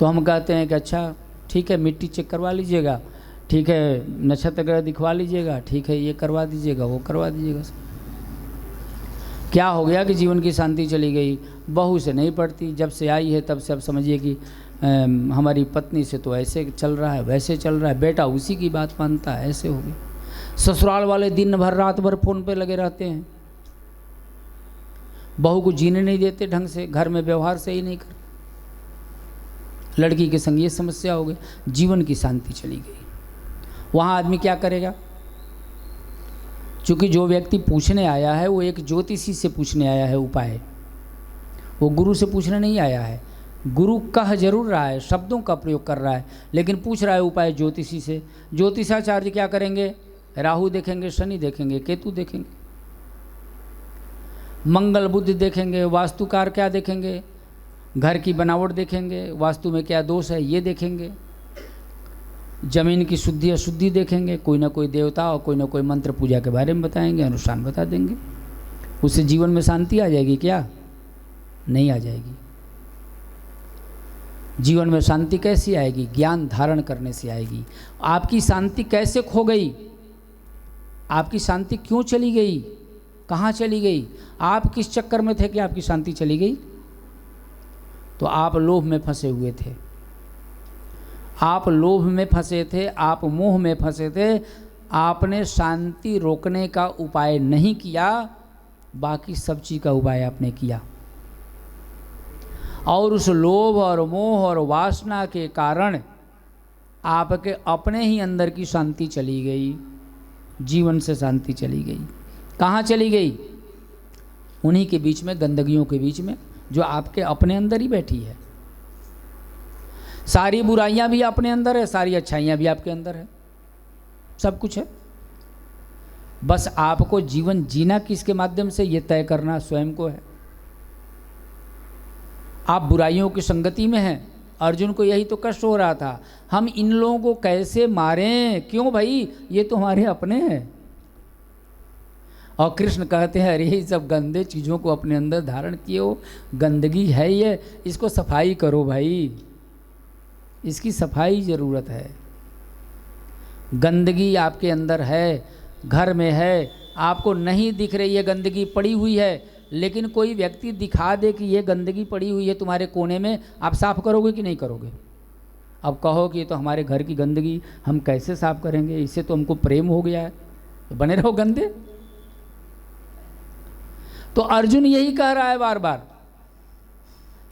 तो हम कहते हैं कि अच्छा ठीक है, मिट्टी चेक करवा लीजिएगा, ठीक है नक्षत्र वगैरह दिखवा लीजिएगा, ठीक है ये करवा दीजिएगा, वो करवा दीजिएगा। क्या हो गया कि जीवन की शांति चली गई? बहू से नहीं पड़ती, जब से आई है तब से अब समझिए कि हमारी पत्नी से तो ऐसे चल रहा है, वैसे चल रहा है, बेटा उसी की बात मानता है, ऐसे हो गई। ससुराल वाले दिन भर रात भर फ़ोन पे लगे रहते हैं, बहू को जीने नहीं देते ढंग से, घर में व्यवहार सही नहीं कर, लड़की के संग ये समस्या हो गई, जीवन की शांति चली गई। वहाँ आदमी क्या करेगा? चूँकि जो व्यक्ति पूछने आया है वो एक ज्योतिषी से पूछने आया है उपाय, वो गुरु से पूछने नहीं आया है। गुरु कह जरूर रहा है, शब्दों का प्रयोग कर रहा है, लेकिन पूछ रहा है उपाय ज्योतिषी से। ज्योतिषाचार्य क्या करेंगे? राहु देखेंगे, शनि देखेंगे, केतु देखेंगे, मंगल बुध देखेंगे, वास्तुकार क्या देखेंगे, घर की बनावट देखेंगे, वास्तु में क्या दोष है ये देखेंगे, जमीन की शुद्धि अशुद्धि देखेंगे, कोई ना कोई देवता और कोई ना कोई मंत्र पूजा के बारे में बताएंगे, अनुष्ठान बता देंगे। उससे जीवन में शांति आ जाएगी क्या? नहीं आ जाएगी। जीवन में शांति कैसी आएगी? ज्ञान धारण करने से आएगी। आपकी शांति कैसे खो गई? आपकी शांति क्यों चली गई? कहाँ चली गई? आप किस चक्कर में थे कि आपकी शांति चली गई? तो आप लोभ में फंसे हुए थे, आप लोभ में फंसे थे, आप मोह में फंसे थे। आपने शांति रोकने का उपाय नहीं किया, बाकी सब चीज़ का उपाय आपने किया, और उस लोभ और मोह और वासना के कारण आपके अपने ही अंदर की शांति चली गई, जीवन से शांति चली गई। कहाँ चली गई? उन्हीं के बीच में, गंदगियों के बीच में, जो आपके अपने अंदर ही बैठी है। सारी बुराइयां भी अपने अंदर है, सारी अच्छाइयां भी आपके अंदर है, सब कुछ है। बस आपको जीवन जीना किसके माध्यम से ये तय करना स्वयं को है। आप बुराइयों की संगति में हैं। अर्जुन को यही तो कष्ट हो रहा था, हम इन लोगों को कैसे मारें? क्यों भाई, ये तो हमारे अपने हैं। और कृष्ण कहते हैं अरे ये सब गंदे चीज़ों को अपने अंदर धारण किए हो, गंदगी है ये, इसको सफाई करो भाई, इसकी सफाई ज़रूरत है। गंदगी आपके अंदर है, घर में है, आपको नहीं दिख रही है, गंदगी पड़ी हुई है, लेकिन कोई व्यक्ति दिखा दे कि ये गंदगी पड़ी हुई है तुम्हारे कोने में, आप साफ़ करोगे कि नहीं करोगे? अब कहो कि ये तो हमारे घर की गंदगी, हम कैसे साफ़ करेंगे, इससे तो हमको प्रेम हो गया है, तो बने रहो गंदे। तो अर्जुन यही कह रहा है बार बार,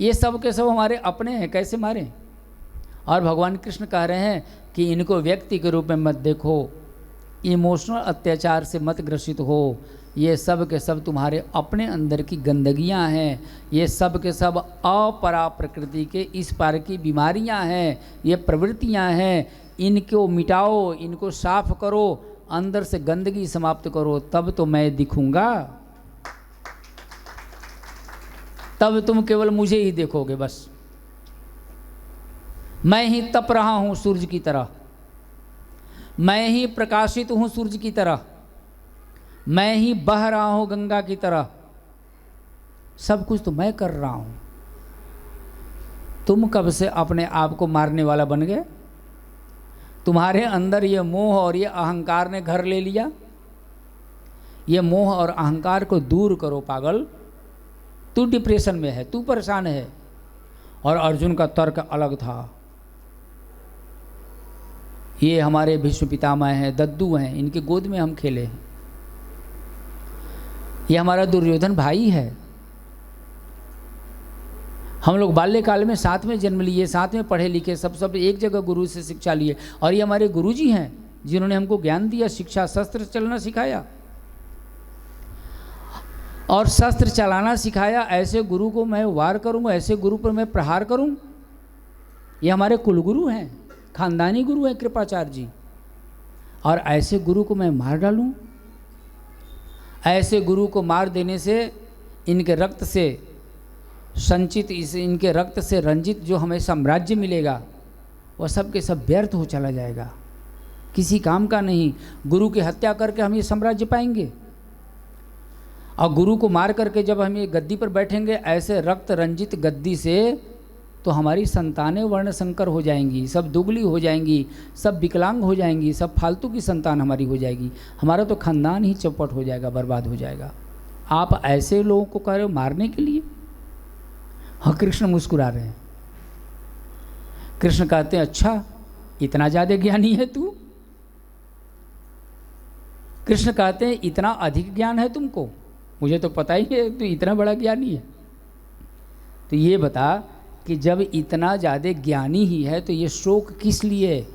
ये सब के सब हमारे अपने हैं, कैसे मारें? और भगवान कृष्ण कह रहे हैं कि इनको व्यक्ति के रूप में मत देखो, इमोशनल अत्याचार से मत ग्रसित हो, ये सब के सब तुम्हारे अपने अंदर की गंदगियां हैं, ये सब के सब अपरा प्रकृति के इस पार की बीमारियां हैं, ये प्रवृत्तियां हैं, इनको मिटाओ, इनको साफ करो, अंदर से गंदगी समाप्त करो, तब तो मैं दिखूंगा, तब तुम केवल मुझे ही देखोगे। बस मैं ही तप रहा हूं सूर्य की तरह, मैं ही प्रकाशित हूं सूर्य की तरह, मैं ही बह रहा हूं गंगा की तरह, सब कुछ तो मैं कर रहा हूं। तुम कब से अपने आप को मारने वाला बन गए? तुम्हारे अंदर ये मोह और ये अहंकार ने घर ले लिया। ये मोह और अहंकार को दूर करो पागल, तू डिप्रेशन में है, तू परेशान है। और अर्जुन का तर्क अलग था, ये हमारे भीष्म पितामह हैं, दद्दू हैं, इनकी गोद में हम खेले हैं, ये हमारा दुर्योधन भाई है, हम लोग बाल्यकाल में साथ में जन्म लिए, साथ में पढ़े लिखे, सब एक जगह गुरु से शिक्षा लिए, और ये हमारे गुरुजी हैं जिन्होंने हमको ज्ञान दिया, शिक्षा, शस्त्र चलना सिखाया और शस्त्र चलाना सिखाया। ऐसे गुरु को मैं वार करूंगा, ऐसे गुरु पर मैं प्रहार करूं? ये हमारे कुलगुरु हैं, खानदानी गुरु हैं कृपाचार्य जी, और ऐसे गुरु को मैं मार डालूं? ऐसे गुरु को मार देने से इनके रक्त से संचित, इनके रक्त से रंजित जो हमें साम्राज्य मिलेगा वह सब के सब व्यर्थ हो चला जाएगा। किसी काम का नहीं। गुरु की हत्या करके हम ये साम्राज्य पाएंगे, और गुरु को मार करके जब हम ये गद्दी पर बैठेंगे, ऐसे रक्त रंजित गद्दी से, तो हमारी संतानें वर्ण संकर हो जाएंगी, सब दुगली हो जाएंगी, सब विकलांग हो जाएंगी, सब फालतू की संतान हमारी हो जाएगी, हमारा तो खानदान ही चौपट हो जाएगा, बर्बाद हो जाएगा। आप ऐसे लोगों को कह रहे हो मारने के लिए? हाँ, कृष्ण मुस्कुरा रहे हैं। कृष्ण कहते हैं अच्छा इतना ज़्यादा ज्ञानी है तू? कृष्ण कहते हैं इतना अधिक ज्ञान है तुमको? मुझे तो पता ही है तू इतना बड़ा ज्ञानी है। तो ये बता कि जब इतना ज़्यादा ज्ञानी ही है तो ये शोक किस लिए?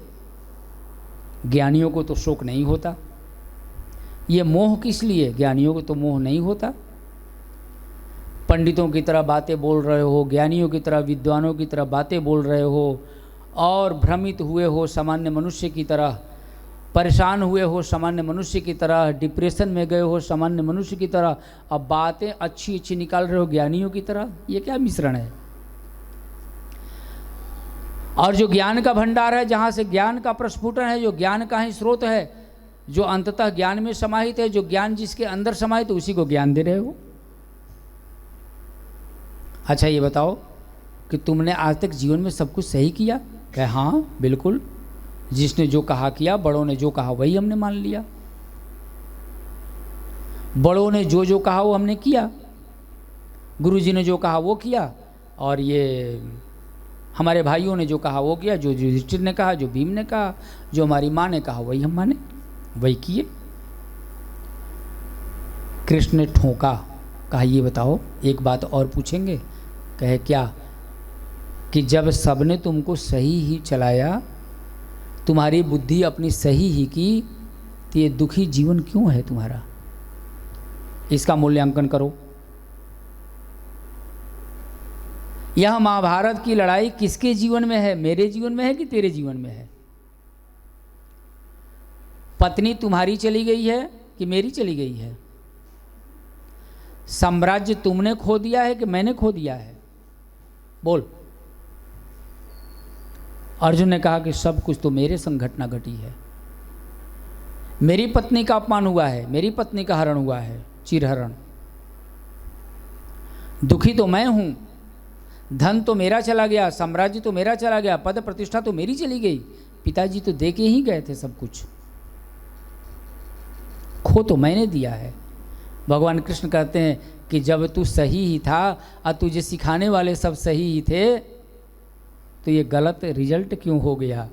ज्ञानियों को तो शोक नहीं होता। ये मोह किस लिए? ज्ञानियों को तो मोह नहीं होता। पंडितों की तरह बातें बोल रहे हो, ज्ञानियों की तरह, विद्वानों की तरह बातें बोल रहे हो, और भ्रमित हुए हो सामान्य मनुष्य की तरह, परेशान हुए हो सामान्य मनुष्य की तरह, डिप्रेशन में गए हो सामान्य मनुष्य की तरह, अब बातें अच्छी अच्छी निकाल रहे हो ज्ञानियों की तरह। ये क्या मिश्रण है? और जो ज्ञान का भंडार है, जहाँ से ज्ञान का प्रस्फुटन है, जो ज्ञान का ही स्रोत है, जो अंततः ज्ञान में समाहित है, जो ज्ञान जिसके अंदर समाहित है, उसी को ज्ञान दे रहे हो। अच्छा ये बताओ कि तुमने आज तक जीवन में सब कुछ सही किया? कहे हाँ बिल्कुल, जिसने जो कहा किया, बड़ों ने जो कहा वही हमने मान लिया, बड़ों ने जो जो कहा वो हमने किया, गुरुजी ने जो कहा वो किया, और ये हमारे भाइयों ने जो कहा वो किया, जो युधिष्ठिर ने कहा, जो भीम ने कहा, जो हमारी माँ ने कहा वही हम माने, वही किए। कृष्ण ने ठोका, कहा ये बताओ एक बात और पूछेंगे? कहे क्या? कि जब सबने तुमको सही ही चलाया, तुम्हारी बुद्धि अपनी सही ही की, तो ये दुखी जीवन क्यों है तुम्हारा? इसका मूल्यांकन करो। यह महाभारत की लड़ाई किसके जीवन में है? मेरे जीवन में है कि तेरे जीवन में है? पत्नी तुम्हारी चली गई है कि मेरी चली गई है? साम्राज्य तुमने खो दिया है कि मैंने खो दिया है? बोल। अर्जुन ने कहा कि सब कुछ तो मेरे संग घटना घटी है। मेरी पत्नी का अपमान हुआ है, मेरी पत्नी का हरण हुआ है, चिरहरण। दुखी तो मैं हूं, धन तो मेरा चला गया, साम्राज्य तो मेरा चला गया, पद प्रतिष्ठा तो मेरी चली गई, पिताजी तो दे के ही गए थे सब कुछ, खो तो मैंने दिया है। भगवान कृष्ण कहते हैं कि जब तू सही ही था और तुझे सिखाने वाले सब सही ही थे, तो ये गलत रिजल्ट क्यों हो गया?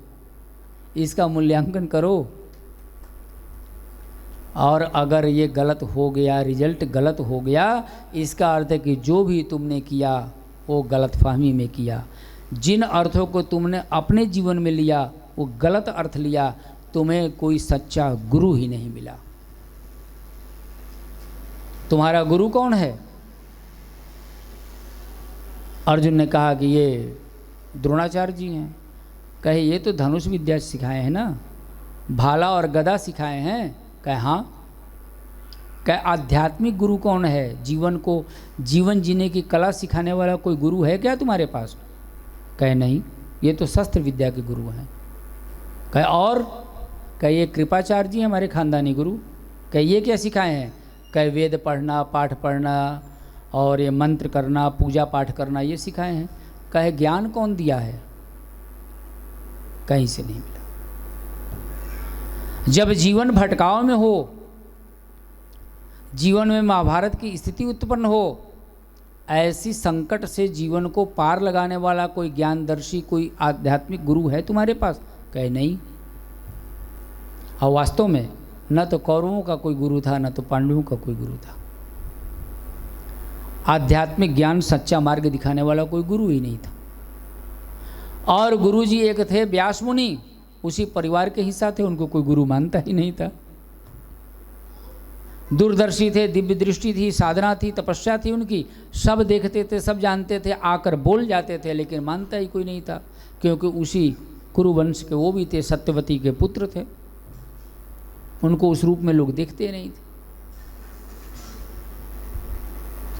इसका मूल्यांकन करो। और अगर ये गलत हो गया, रिजल्ट गलत हो गया, इसका अर्थ है कि जो भी तुमने किया वो गलतफहमी में किया। जिन अर्थों को तुमने अपने जीवन में लिया वो गलत अर्थ लिया, तुम्हें कोई सच्चा गुरु ही नहीं मिला। तुम्हारा गुरु कौन है? अर्जुन ने कहा कि ये द्रोणाचार्य जी हैं। कहे ये तो धनुष विद्या सिखाए हैं ना, भाला और गदा सिखाए हैं? कहे हाँ। कहे आध्यात्मिक गुरु कौन है? जीवन को, जीवन जीने की कला सिखाने वाला कोई गुरु है क्या तुम्हारे पास? कहे नहीं, ये तो शस्त्र विद्या के गुरु हैं। कहे और? कहे ये कृपाचार्य जी हमारे खानदानी गुरु। कहे ये क्या सिखाए हैं? कहे वेद पढ़ना, पाठ पढ़ना और ये मंत्र करना, पूजा पाठ करना, ये सिखाए हैं। कहे ज्ञान कौन दिया है? कहीं से नहीं मिला। जब जीवन भटकाव में हो, जीवन में महाभारत की स्थिति उत्पन्न हो, ऐसी संकट से जीवन को पार लगाने वाला कोई ज्ञानदर्शी, कोई आध्यात्मिक गुरु है तुम्हारे पास? कहे नहीं। और वास्तव में न तो कौरवों का कोई गुरु था, न तो पांडवों का कोई गुरु था। आध्यात्मिक ज्ञान, सच्चा मार्ग दिखाने वाला कोई गुरु ही नहीं था। और गुरु जी एक थे व्यास मुनि, उसी परिवार के हिस्सा थे, उनको कोई गुरु मानता ही नहीं था। दूरदर्शी थे, दिव्य दृष्टि थी, साधना थी, तपस्या थी उनकी, सब देखते थे, सब जानते थे, आकर बोल जाते थे, लेकिन मानता ही कोई नहीं था, क्योंकि उसी कुरुवंश के वो भी थे, सत्यवती के पुत्र थे। उनको उस रूप में लोग देखते नहीं थे।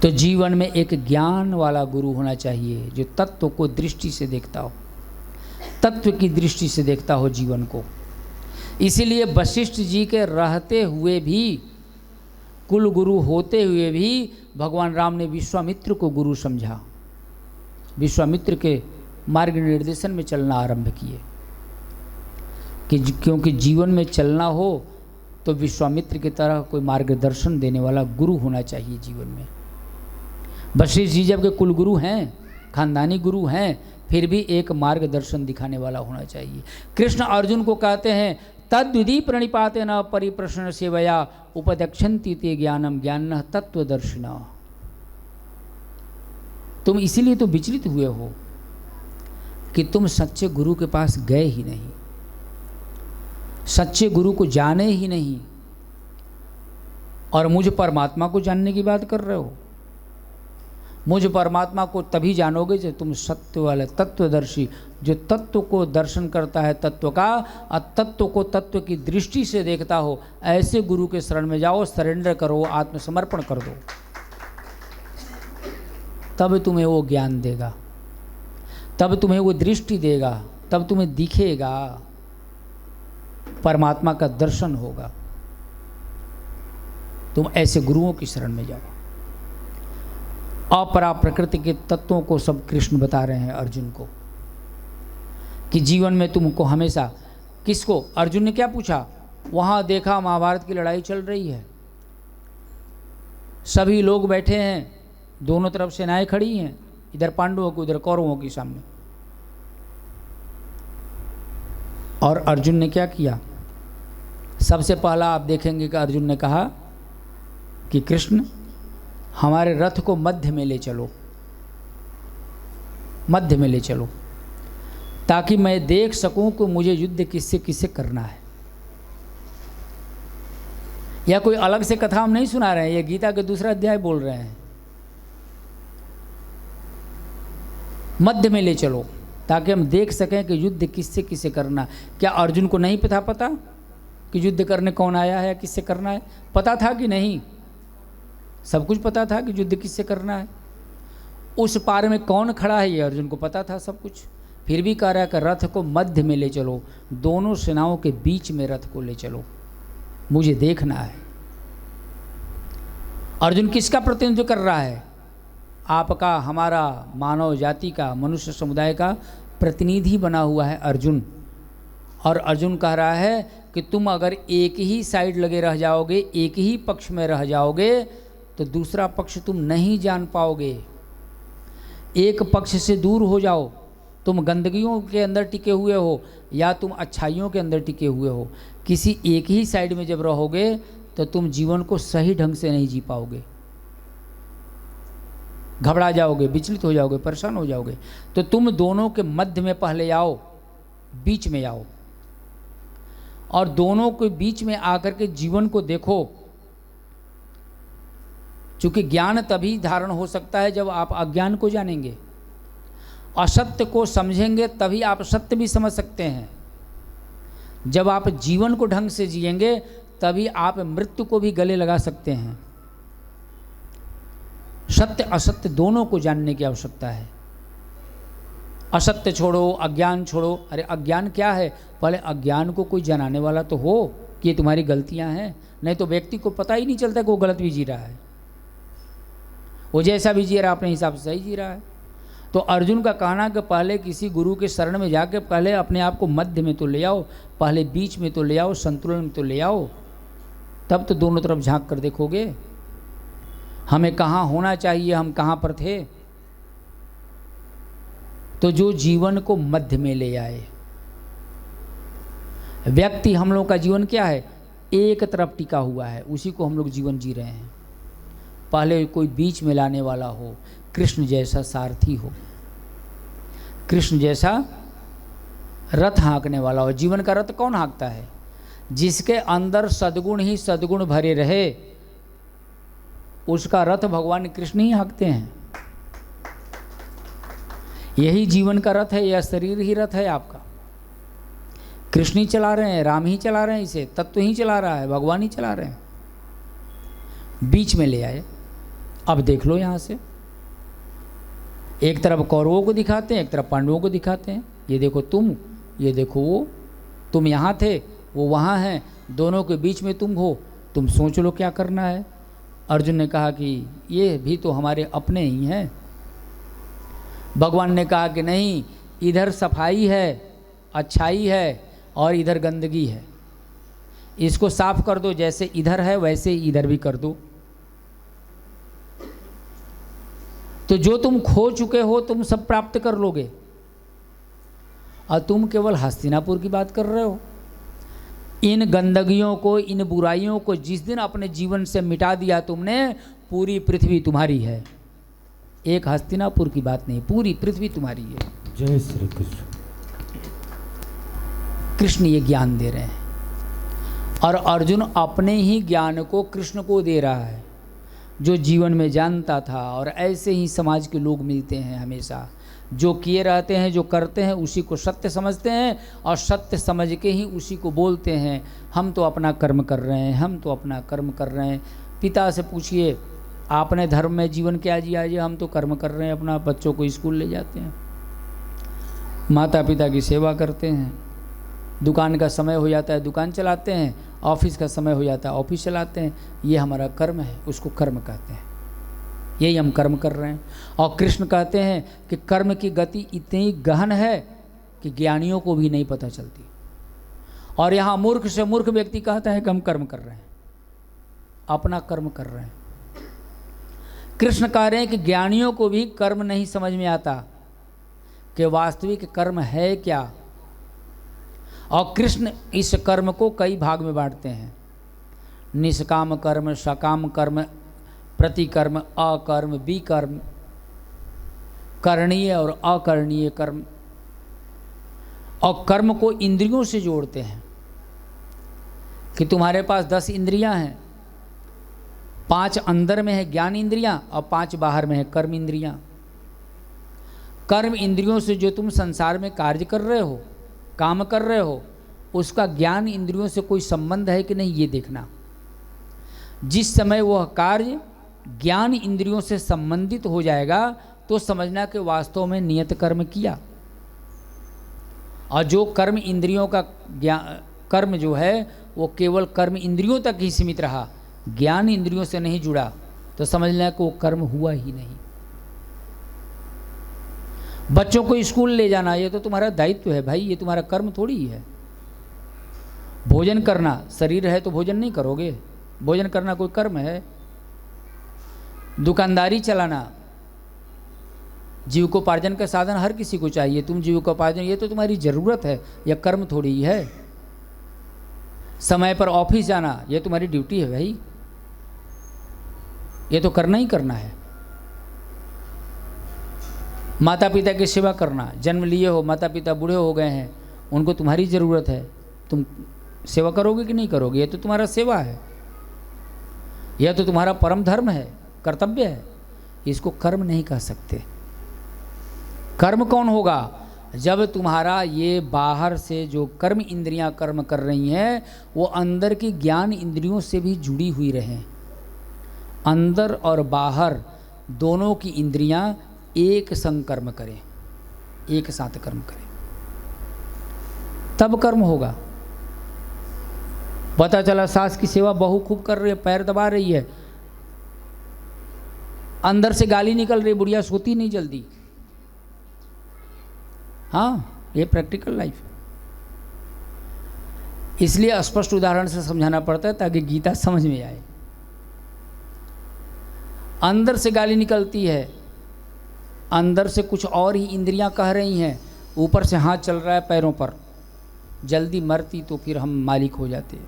तो जीवन में एक ज्ञान वाला गुरु होना चाहिए, जो तत्व को दृष्टि से देखता हो, तत्व की दृष्टि से देखता हो जीवन को। इसीलिए वशिष्ठ जी के रहते हुए भी, कुल गुरु होते हुए भी भगवान राम ने विश्वामित्र को गुरु समझा, विश्वामित्र के मार्ग निर्देशन में चलना आरंभ किए कि क्योंकि जीवन में चलना हो तो विश्वामित्र की तरह कोई मार्गदर्शन देने वाला गुरु होना चाहिए जीवन में। वशिष्ठ जी जबकि कुल गुरु हैं, खानदानी गुरु हैं, फिर भी एक मार्गदर्शन दिखाने वाला होना चाहिए। कृष्ण अर्जुन को कहते हैं तद्विधि प्रणिपाते न परिप्रश्न सेवया उपदक्षन्ति ते ज्ञानम ज्ञान तत्वदर्शिना। तुम इसीलिए तो विचलित हुए हो कि तुम सच्चे गुरु के पास गए ही नहीं, सच्चे गुरु को जाने ही नहीं, और मुझ परमात्मा को जानने की बात कर रहे हो। मुझ परमात्मा को तभी जानोगे जब तुम सत्य वाले तत्वदर्शी, जो तत्व को दर्शन करता है, तत्व का, और तत्व को तत्व की दृष्टि से देखता हो, ऐसे गुरु के शरण में जाओ, सरेंडर करो, आत्मसमर्पण कर दो, तब तुम्हें वो ज्ञान देगा, तब तुम्हें वो दृष्टि देगा, तब तुम्हें दिखेगा, परमात्मा का दर्शन होगा। तुम ऐसे गुरुओं की शरण में जाओ। अपरा प्रकृति के तत्वों को सब कृष्ण बता रहे हैं अर्जुन को कि जीवन में तुमको हमेशा, किसको, अर्जुन ने क्या पूछा, वहां देखा महाभारत की लड़ाई चल रही है, सभी लोग बैठे हैं, दोनों तरफ सेनाएं खड़ी हैं, इधर पांडवों की उधर कौरवों के सामने, और अर्जुन ने क्या किया। सबसे पहला आप देखेंगे कि अर्जुन ने कहा कि कृष्ण हमारे रथ को मध्य में ले चलो, मध्य में ले चलो, ताकि मैं देख सकूं कि मुझे युद्ध किससे किससे करना है। या कोई अलग से कथा हम नहीं सुना रहे हैं, ये गीता के दूसरा अध्याय बोल रहे हैं। मध्य में ले चलो ताकि हम देख सकें कि युद्ध किससे किससे करना। क्या अर्जुन को नहीं पता कि युद्ध करने कौन आया है, किससे करना है? पता था कि नहीं? सब कुछ पता था कि युद्ध किससे करना है। उस पार में कौन खड़ा है ये अर्जुन को पता था सब कुछ। फिर भी कह रहा है कि रथ को मध्य में ले चलो, दोनों सेनाओं के बीच में रथ को ले चलो, मुझे देखना है। अर्जुन किसका प्रतिनिधित्व कर रहा है? आपका, हमारा, मानव जाति का, मनुष्य समुदाय का प्रतिनिधि बना हुआ है अर्जुन। और अर्जुन कह रहा है कि तुम अगर एक ही साइड लगे रह जाओगे, एक ही पक्ष में रह जाओगे, तो दूसरा पक्ष तुम नहीं जान पाओगे। एक पक्ष से दूर हो जाओ, तुम गंदगियों के अंदर टिके हुए हो या तुम अच्छाइयों के अंदर टिके हुए हो। किसी एक ही साइड में जब रहोगे तो तुम जीवन को सही ढंग से नहीं जी पाओगे, घबरा जाओगे, विचलित हो जाओगे, परेशान हो जाओगे। तो तुम दोनों के मध्य में पहले आओ, बीच में आओ, और दोनों के बीच में आकर के जीवन को देखो। क्योंकि ज्ञान तभी धारण हो सकता है जब आप अज्ञान को जानेंगे, असत्य को समझेंगे, तभी आप सत्य भी समझ सकते हैं। जब आप जीवन को ढंग से जिएंगे तभी आप मृत्यु को भी गले लगा सकते हैं। सत्य असत्य दोनों को जानने की आवश्यकता है। असत्य छोड़ो, अज्ञान छोड़ो। अरे अज्ञान क्या है? पहले अज्ञान को कोई जनाने वाला तो हो कि ये तुम्हारी गलतियां हैं, नहीं तो व्यक्ति को पता ही नहीं चलता कि वो गलत भी जी रहा है। वो जैसा भी जी रहा है अपने हिसाब से सही जी रहा है। तो अर्जुन का कहना कि पहले किसी गुरु के शरण में जाके पहले अपने आप को मध्य में तो ले आओ, पहले बीच में तो ले आओ, संतुलन में तो ले आओ, तब तो दोनों तरफ झांक कर देखोगे हमें कहाँ होना चाहिए, हम कहाँ पर थे। तो जो जीवन को मध्य में ले आए व्यक्ति, हम लोग का जीवन क्या है? एक तरफ टिका हुआ है, उसी को हम लोग जीवन जी रहे हैं। पहले कोई बीच में लाने वाला हो, कृष्ण जैसा सारथी हो, कृष्ण जैसा रथ हाँकने वाला हो। जीवन का रथ कौन हाँकता है? जिसके अंदर सद्गुण ही सद्गुण भरे रहे, उसका रथ भगवान कृष्ण ही हाँकते हैं। यही जीवन का रथ है, यह शरीर ही रथ है आपका। कृष्ण ही चला रहे हैं, राम ही चला रहे हैं, इसे तत्व ही चला रहा है, भगवान ही चला रहे हैं। बीच में ले आए। अब देख लो यहाँ से, एक तरफ कौरवों को दिखाते हैं, एक तरफ पांडवों को दिखाते हैं। ये देखो तुम, ये देखो वो, तुम यहाँ थे, वो वहाँ हैं, दोनों के बीच में तुम हो, तुम सोच लो क्या करना है। अर्जुन ने कहा कि ये भी तो हमारे अपने ही हैं। भगवान ने कहा कि नहीं, इधर सफाई है, अच्छाई है, और इधर गंदगी है, इसको साफ कर दो। जैसे इधर है वैसे इधर भी कर दो। तो जो तुम खो चुके हो तुम सब प्राप्त कर लोगे, और तुम केवल हस्तिनापुर की बात कर रहे हो। इन गंदगियों को, इन बुराइयों को जिस दिन अपने जीवन से मिटा दिया तुमने, पूरी पृथ्वी तुम्हारी है। एक हस्तिनापुर की बात नहीं, पूरी पृथ्वी तुम्हारी है।
जय श्री कृष्ण।
कृष्ण ये ज्ञान दे रहे हैं, और अर्जुन अपने ही ज्ञान को कृष्ण को दे रहा है, जो जीवन में जानता था। और ऐसे ही समाज के लोग मिलते हैं हमेशा, जो किए रहते हैं, जो करते हैं, उसी को सत्य समझते हैं, और सत्य समझ के ही उसी को बोलते हैं। हम तो अपना कर्म कर रहे हैं, हम तो अपना कर्म कर रहे हैं। पिता से पूछिए, आपने धर्म में जीवन क्या जिया? जी हम तो कर्म कर रहे हैं, अपना बच्चों को स्कूल ले जाते हैं, माता पिता की सेवा करते हैं, दुकान का समय हो जाता है दुकान चलाते हैं, ऑफिस का समय हो जाता है ऑफिस चलाते हैं। ये हमारा कर्म है, उसको कर्म कहते हैं, यही हम कर्म कर रहे हैं। और कृष्ण कहते हैं कि कर्म की गति इतनी गहन है कि ज्ञानियों को भी नहीं पता चलती। और यहाँ मूर्ख से मूर्ख व्यक्ति कहता है कि हम कर्म कर रहे हैं, अपना कर्म कर रहे हैं। कृष्ण कह रहे हैं कि ज्ञानियों को भी कर्म नहीं समझ में आता कि वास्तविक कर्म है क्या। और कृष्ण इस कर्म को कई भाग में बांटते हैं, निष्काम कर्म, सकाम कर्म, प्रतिकर्म, अकर्म, विकर्म, करणीय और अकरणीय कर्म। और कर्म को इंद्रियों से जोड़ते हैं कि तुम्हारे पास 10 इंद्रियां हैं, 5 अंदर में है ज्ञान इंद्रियां और 5 बाहर में है कर्म इंद्रियां। कर्म इंद्रियों से जो तुम संसार में कार्य कर रहे हो, काम कर रहे हो, उसका ज्ञान इंद्रियों से कोई संबंध है कि नहीं, ये देखना। जिस समय वह कार्य ज्ञान इंद्रियों से संबंधित हो जाएगा तो समझना कि वास्तव में नियत कर्म किया। और जो कर्म इंद्रियों का कर्म जो है वो केवल कर्म इंद्रियों तक ही सीमित रहा, ज्ञान इंद्रियों से नहीं जुड़ा, तो समझ लें कि वो कर्म हुआ ही नहीं। बच्चों को स्कूल ले जाना ये तो तुम्हारा दायित्व है भाई, ये तुम्हारा कर्म थोड़ी ही है। भोजन करना, शरीर है तो भोजन नहीं करोगे, भोजन करना कोई कर्म है। दुकानदारी चलाना, जीविकोपार्जन का साधन हर किसी को चाहिए, तुम जीविकोपार्जन ये तो तुम्हारी ज़रूरत है, यह कर्म थोड़ी ही है। समय पर ऑफिस जाना ये तुम्हारी ड्यूटी है भाई, ये तो करना ही करना है। माता पिता की सेवा करना, जन्म लिए हो, माता पिता बूढ़े हो गए हैं, उनको तुम्हारी ज़रूरत है, तुम सेवा करोगे कि नहीं करोगे? ये तो तुम्हारा सेवा है, यह तो तुम्हारा परम धर्म है, कर्तव्य है, इसको कर्म नहीं कह सकते। कर्म कौन होगा? जब तुम्हारा ये बाहर से जो कर्म इंद्रियां कर्म कर रही हैं वो अंदर की ज्ञान इंद्रियों से भी जुड़ी हुई रहें। अंदर और बाहर दोनों की इंद्रियां एक संग कर्म करें, एक साथ कर्म करें, तब कर्म होगा। पता चला सास की सेवा बहू खूब कर रही है, पैर दबा रही है, अंदर से गाली निकल रही, बुढ़िया सोती नहीं जल्दी। हाँ, ये प्रैक्टिकल लाइफ है, इसलिए स्पष्ट उदाहरण से समझाना पड़ता है ताकि गीता समझ में आए। अंदर से गाली निकलती है, अंदर से कुछ और ही इंद्रियां कह रही हैं, ऊपर से हाथ चल रहा है पैरों पर, जल्दी मरती तो फिर हम मालिक हो जाते।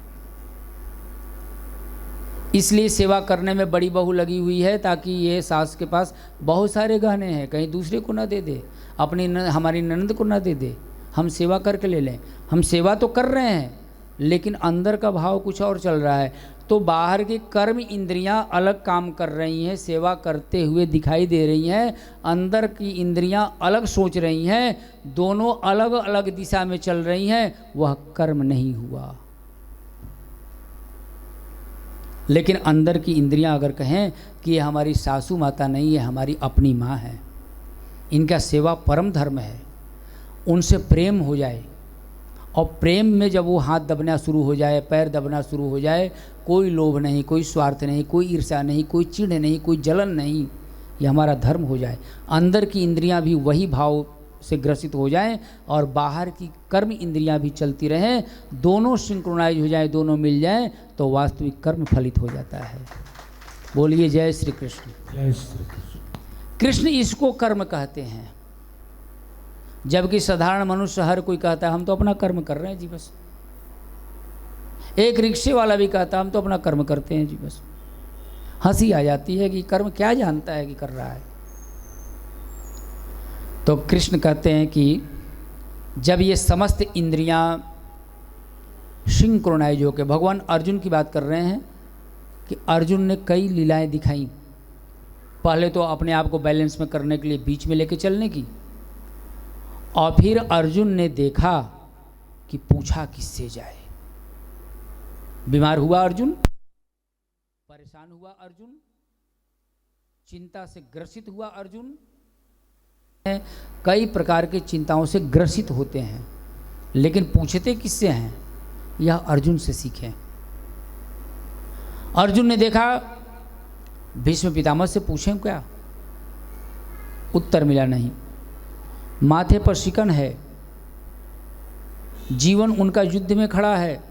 इसलिए सेवा करने में बड़ी बहू लगी हुई है ताकि ये सास के पास बहुत सारे गहने हैं, कहीं दूसरे को ना दे दे, अपनी हमारी ननद को ना दे दे, हम सेवा करके ले लें। हम सेवा तो कर रहे हैं लेकिन अंदर का भाव कुछ और चल रहा है। तो बाहर की कर्म इंद्रियां अलग काम कर रही हैं, सेवा करते हुए दिखाई दे रही हैं, अंदर की इंद्रियां अलग सोच रही हैं, दोनों अलग अलग दिशा में चल रही हैं, वह कर्म नहीं हुआ। लेकिन अंदर की इंद्रियां अगर कहें कि ये हमारी सासू माता नहीं है, हमारी अपनी माँ है, इनका सेवा परम धर्म है, उनसे प्रेम हो जाए और प्रेम में जब वो हाथ दबना शुरू हो जाए, पैर दबना शुरू हो जाए, कोई लोभ नहीं, कोई स्वार्थ नहीं, कोई ईर्ष्या नहीं, कोई चिढ़ नहीं, कोई जलन नहीं, ये हमारा धर्म हो जाए। अंदर की इंद्रियां भी वही भाव से ग्रसित हो जाएं और बाहर की कर्म इंद्रियां भी चलती रहें, दोनों सिंक्रोनाइज हो जाएं, दोनों मिल जाएं, तो वास्तविक कर्म फलित हो जाता है। बोलिए जय श्री कृष्ण।
जय श्री कृष्ण।
कृष्ण इसको कर्म कहते हैं, जबकि साधारण मनुष्य हर कोई कहता है हम तो अपना कर्म कर रहे हैं जी बस। एक रिक्शे वाला भी कहता है हम तो अपना कर्म करते हैं जी बस। हंसी आ जाती है कि कर्म क्या जानता है कि कर रहा है। तो कृष्ण कहते हैं कि जब ये समस्त इंद्रियां सिंक्रोनाइज होकर, भगवान अर्जुन की बात कर रहे हैं कि अर्जुन ने कई लीलाएं दिखाई। पहले तो अपने आप को बैलेंस में करने के लिए बीच में लेके चलने की, और फिर अर्जुन ने देखा कि पूछा किससे जाए। बीमार हुआ अर्जुन, परेशान हुआ अर्जुन, चिंता से ग्रसित हुआ अर्जुन। कई प्रकार के चिंताओं से ग्रसित होते हैं, लेकिन पूछते किससे हैं, यह अर्जुन से सीखें। अर्जुन ने देखा भीष्म पितामह से पूछें क्या, उत्तर मिला नहीं। माथे पर शिकन है, जीवन उनका युद्ध में खड़ा है,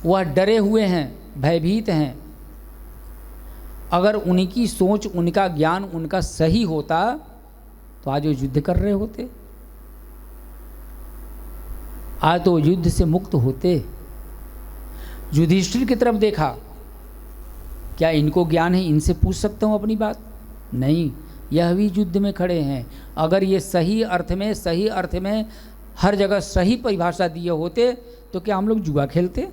वह डरे हुए हैं, भयभीत हैं। अगर उनकी सोच, उनका ज्ञान, उनका सही होता तो आज वो युद्ध कर रहे होते, आज तो युद्ध से मुक्त होते। युधिष्ठिर की तरफ देखा, क्या इनको ज्ञान है, इनसे पूछ सकता हूँ अपनी बात? नहीं, यह भी युद्ध में खड़े हैं। अगर ये सही अर्थ में हर जगह सही परिभाषा दिए होते तो क्या हम लोग जुआ खेलते?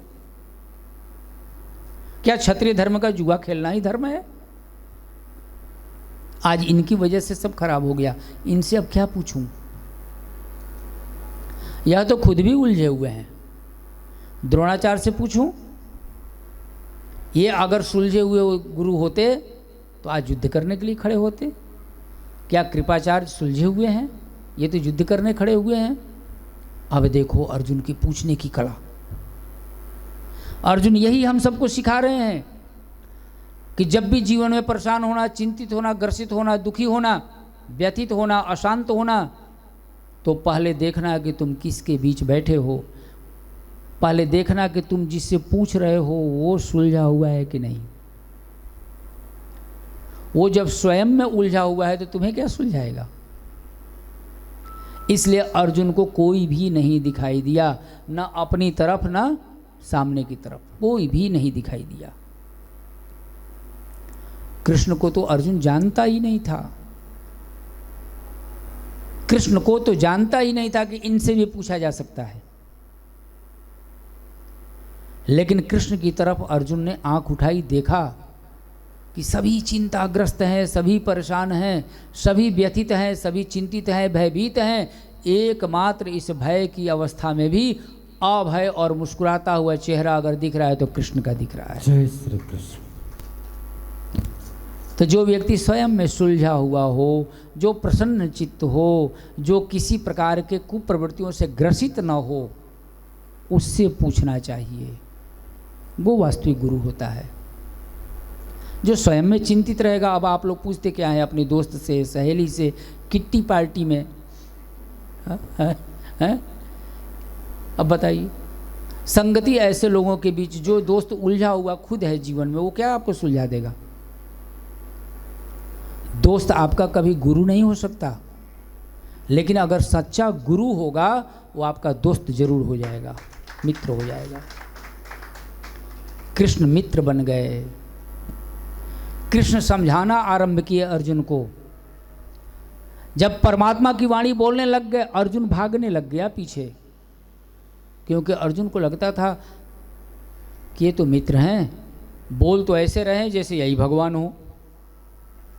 क्या क्षत्रिय धर्म का जुआ खेलना ही धर्म है? आज इनकी वजह से सब खराब हो गया, इनसे अब क्या पूछूं? यह तो खुद भी उलझे हुए हैं। द्रोणाचार्य से पूछूं? ये अगर सुलझे हुए गुरु होते तो आज युद्ध करने के लिए खड़े होते। क्या कृपाचार्य सुलझे हुए हैं? ये तो युद्ध करने खड़े हुए हैं। अब देखो अर्जुन की पूछने की कला। अर्जुन यही हम सबको सिखा रहे हैं कि जब भी जीवन में परेशान होना, चिंतित होना, ग्रसित होना, दुखी होना, व्यथित होना, अशांत होना, तो पहले देखना कि तुम किसके बीच बैठे हो। पहले देखना कि तुम जिससे पूछ रहे हो वो सुलझा हुआ है कि नहीं। वो जब स्वयं में उलझा हुआ है तो तुम्हें क्या सुलझाएगा? इसलिए अर्जुन को कोई भी नहीं दिखाई दिया, ना अपनी तरफ ना सामने की तरफ, कोई भी नहीं दिखाई दिया। कृष्ण को तो अर्जुन जानता ही नहीं था। कृष्ण को तो जानता ही नहीं था कि इनसे भी पूछा जा सकता है। लेकिन कृष्ण की तरफ अर्जुन ने आंख उठाई, देखा कि सभी चिंताग्रस्त हैं, सभी परेशान हैं, सभी व्यथित हैं, सभी चिंतित हैं, भयभीत हैं। एकमात्र इस भय की अवस्था में भी अभय और मुस्कुराता हुआ चेहरा अगर दिख रहा है तो कृष्ण का दिख रहा है।
जय श्री कृष्ण।
तो जो व्यक्ति स्वयं में सुलझा हुआ हो, जो प्रसन्न चित्त हो, जो किसी प्रकार के कुप्रवृत्तियों से ग्रसित न हो, उससे पूछना चाहिए। वो वास्तविक गुरु होता है। जो स्वयं में चिंतित रहेगा, अब आप लोग पूछते क्या है अपने दोस्त से, सहेली से, किट्टी पार्टी में, है? अब बताइए, संगति ऐसे लोगों के बीच, जो दोस्त उलझा हुआ खुद है जीवन में, वो क्या आपको सुलझा देगा? दोस्त आपका कभी गुरु नहीं हो सकता, लेकिन अगर सच्चा गुरु होगा वो आपका दोस्त जरूर हो जाएगा, मित्र हो जाएगा। कृष्ण मित्र बन गए। कृष्ण समझाना आरंभ किए अर्जुन को। जब परमात्मा की वाणी बोलने लग गए, अर्जुन भागने लग गया पीछे, क्योंकि अर्जुन को लगता था कि ये तो मित्र हैं, बोल तो ऐसे रहे जैसे यही भगवान हो।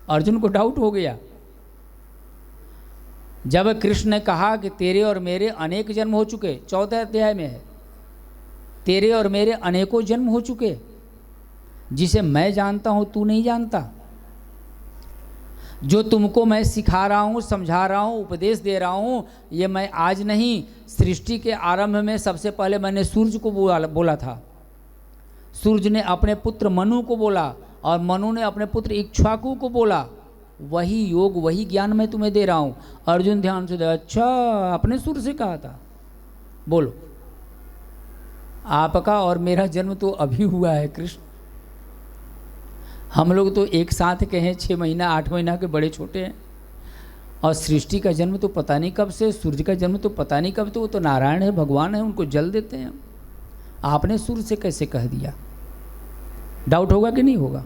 अर्जुन को डाउट हो गया। जब कृष्ण ने कहा कि तेरे और मेरे अनेक जन्म हो चुके, 14 अध्याय में है, तेरे और मेरे अनेकों जन्म हो चुके, जिसे मैं जानता हूं तू नहीं जानता। जो तुमको मैं सिखा रहा हूँ, समझा रहा हूँ, उपदेश दे रहा हूँ, ये मैं आज नहीं, सृष्टि के आरंभ में सबसे पहले मैंने सूर्य को बोला था। सूर्य ने अपने पुत्र मनु को बोला और मनु ने अपने पुत्र इक्ष्वाकु को बोला। वही योग, वही ज्ञान मैं तुम्हें दे रहा हूँ। अर्जुन ध्यान से दे, अच्छा अपने सूर्य से कहा था। बोलो, आपका और मेरा जन्म तो अभी हुआ है कृष्ण। हम लोग तो एक साथ के हैं, 6 महीना 8 महीना के बड़े छोटे हैं, और सृष्टि का जन्म तो पता नहीं कब से, सूर्य का जन्म तो पता नहीं कब। तो वो तो नारायण है, भगवान है, उनको जल देते हैं। आपने सूर्य से कैसे कह दिया? डाउट होगा कि नहीं होगा?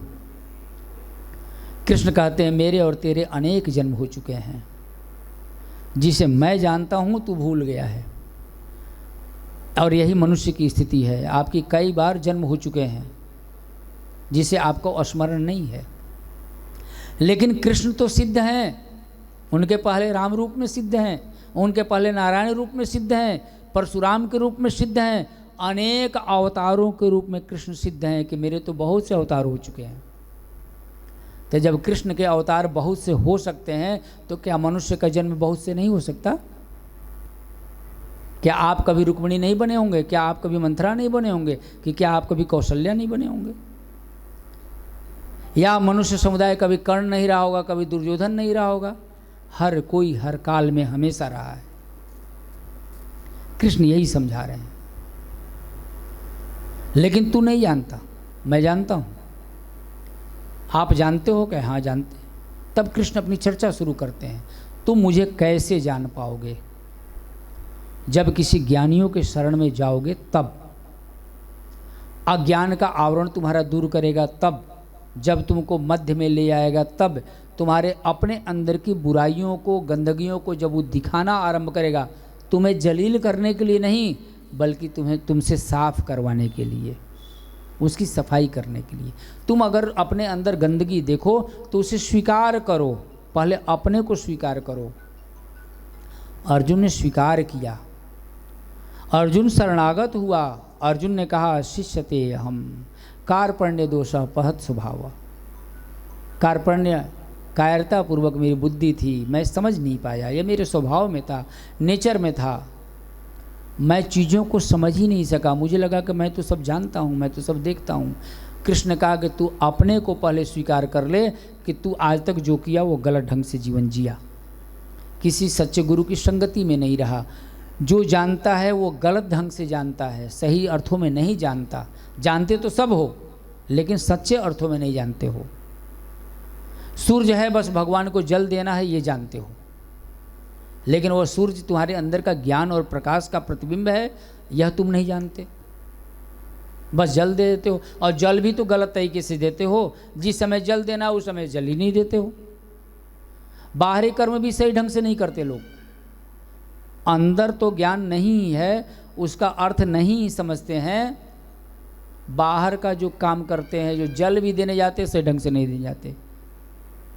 कृष्ण कहते हैं मेरे और तेरे अनेक जन्म हो चुके हैं, जिसे मैं जानता हूँ तू भूल गया है। और यही मनुष्य की स्थिति है, आपकी कई बार जन्म हो चुके हैं जिसे आपको स्मरण नहीं है। लेकिन कृष्ण तो सिद्ध हैं, उनके पहले राम रूप में सिद्ध हैं, उनके पहले नारायण रूप में सिद्ध हैं, परशुराम के रूप में सिद्ध हैं, अनेक अवतारों के रूप में कृष्ण सिद्ध हैं कि मेरे तो बहुत से अवतार हो चुके हैं। तो जब कृष्ण के अवतार बहुत से हो सकते हैं तो क्या मनुष्य का जन्म बहुत से नहीं हो सकता? क्या आप कभी रुक्मिणी नहीं बने होंगे? क्या आप कभी मंथरा नहीं बने होंगे? कि क्या आप कभी कौशल्या नहीं बने होंगे? या मनुष्य समुदाय कभी कर्ण नहीं रहा होगा, कभी दुर्योधन नहीं रहा होगा? हर कोई हर काल में हमेशा रहा है। कृष्ण यही समझा रहे हैं। लेकिन तू नहीं जानता, मैं जानता हूं। आप जानते हो क्या? हाँ जानते हैं। तब कृष्ण अपनी चर्चा शुरू करते हैं। तुम मुझे कैसे जान पाओगे? जब किसी ज्ञानियों के शरण में जाओगे तब। अज्ञान का आवरण तुम्हारा दूर करेगा तब। जब तुमको मध्य में ले आएगा तब। तुम्हारे अपने अंदर की बुराइयों को, गंदगियों को जब वो दिखाना आरंभ करेगा, तुम्हें जलील करने के लिए नहीं, बल्कि तुमसे साफ करवाने के लिए, उसकी सफाई करने के लिए। तुम अगर अपने अंदर गंदगी देखो तो उसे स्वीकार करो, पहले अपने को स्वीकार करो। अर्जुन ने स्वीकार किया, अर्जुन शरणागत हुआ। अर्जुन ने कहा शिष्यते हम कार्पण्य दोष पहत स्वभाव। कार्पण्य कायरता पूर्वक मेरी बुद्धि थी, मैं समझ नहीं पाया, ये मेरे स्वभाव में था, नेचर में था। मैं चीज़ों को समझ ही नहीं सका, मुझे लगा कि मैं तो सब जानता हूँ, मैं तो सब देखता हूँ। कृष्ण ने कहा कि तू अपने को पहले स्वीकार कर ले कि तू आज तक जो किया वो गलत ढंग से जीवन जिया, किसी सच्चे गुरु की संगति में नहीं रहा। जो जानता है वो गलत ढंग से जानता है, सही अर्थों में नहीं जानता। जानते तो सब हो लेकिन सच्चे अर्थों में नहीं जानते हो। सूर्य है, बस भगवान को जल देना है ये जानते हो, लेकिन वह सूर्य तुम्हारे अंदर का ज्ञान और प्रकाश का प्रतिबिंब है, यह तुम नहीं जानते। बस जल दे देते हो, और जल भी तो गलत तरीके से देते हो। जिस समय जल देना उस समय जल ही नहीं देते हो। बाहरी कर्म भी सही ढंग से नहीं करते लोग। अंदर तो ज्ञान नहीं है, उसका अर्थ नहीं समझते हैं। बाहर का जो काम करते हैं, जो जल भी देने जाते सही ढंग से नहीं देने जाते।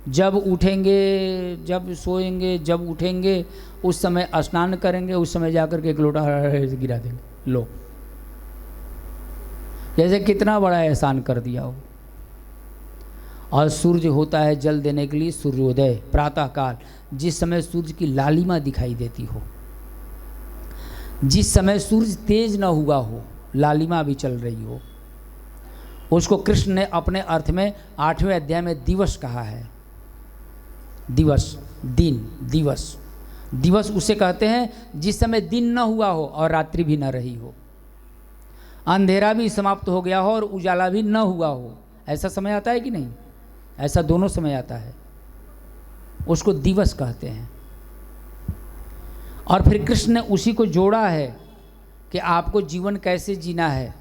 जब उठेंगे, जब सोएंगे, जब उठेंगे उस समय स्नान करेंगे, उस समय जाकर के एक लोटा गिरा देंगे। लो, जैसे कितना बड़ा एहसान कर दिया हो। और सूर्य होता है जल देने के लिए सूर्योदय, प्रातःकाल, जिस समय सूर्य की लालिमा दिखाई देती हो, जिस समय सूर्य तेज न हुआ हो, लालिमा भी चल रही हो, उसको कृष्ण ने अपने अर्थ में 8वें अध्याय में दिवस कहा है। दिवस, दिन, दिवस। दिवस उसे कहते हैं जिस समय दिन न हुआ हो और रात्रि भी न रही हो, अंधेरा भी समाप्त हो गया हो और उजाला भी न हुआ हो। ऐसा समय आता है कि नहीं? ऐसा दोनों समय आता है, उसको दिवस कहते हैं। और फिर कृष्ण ने उसी को जोड़ा है कि आपको जीवन कैसे जीना है।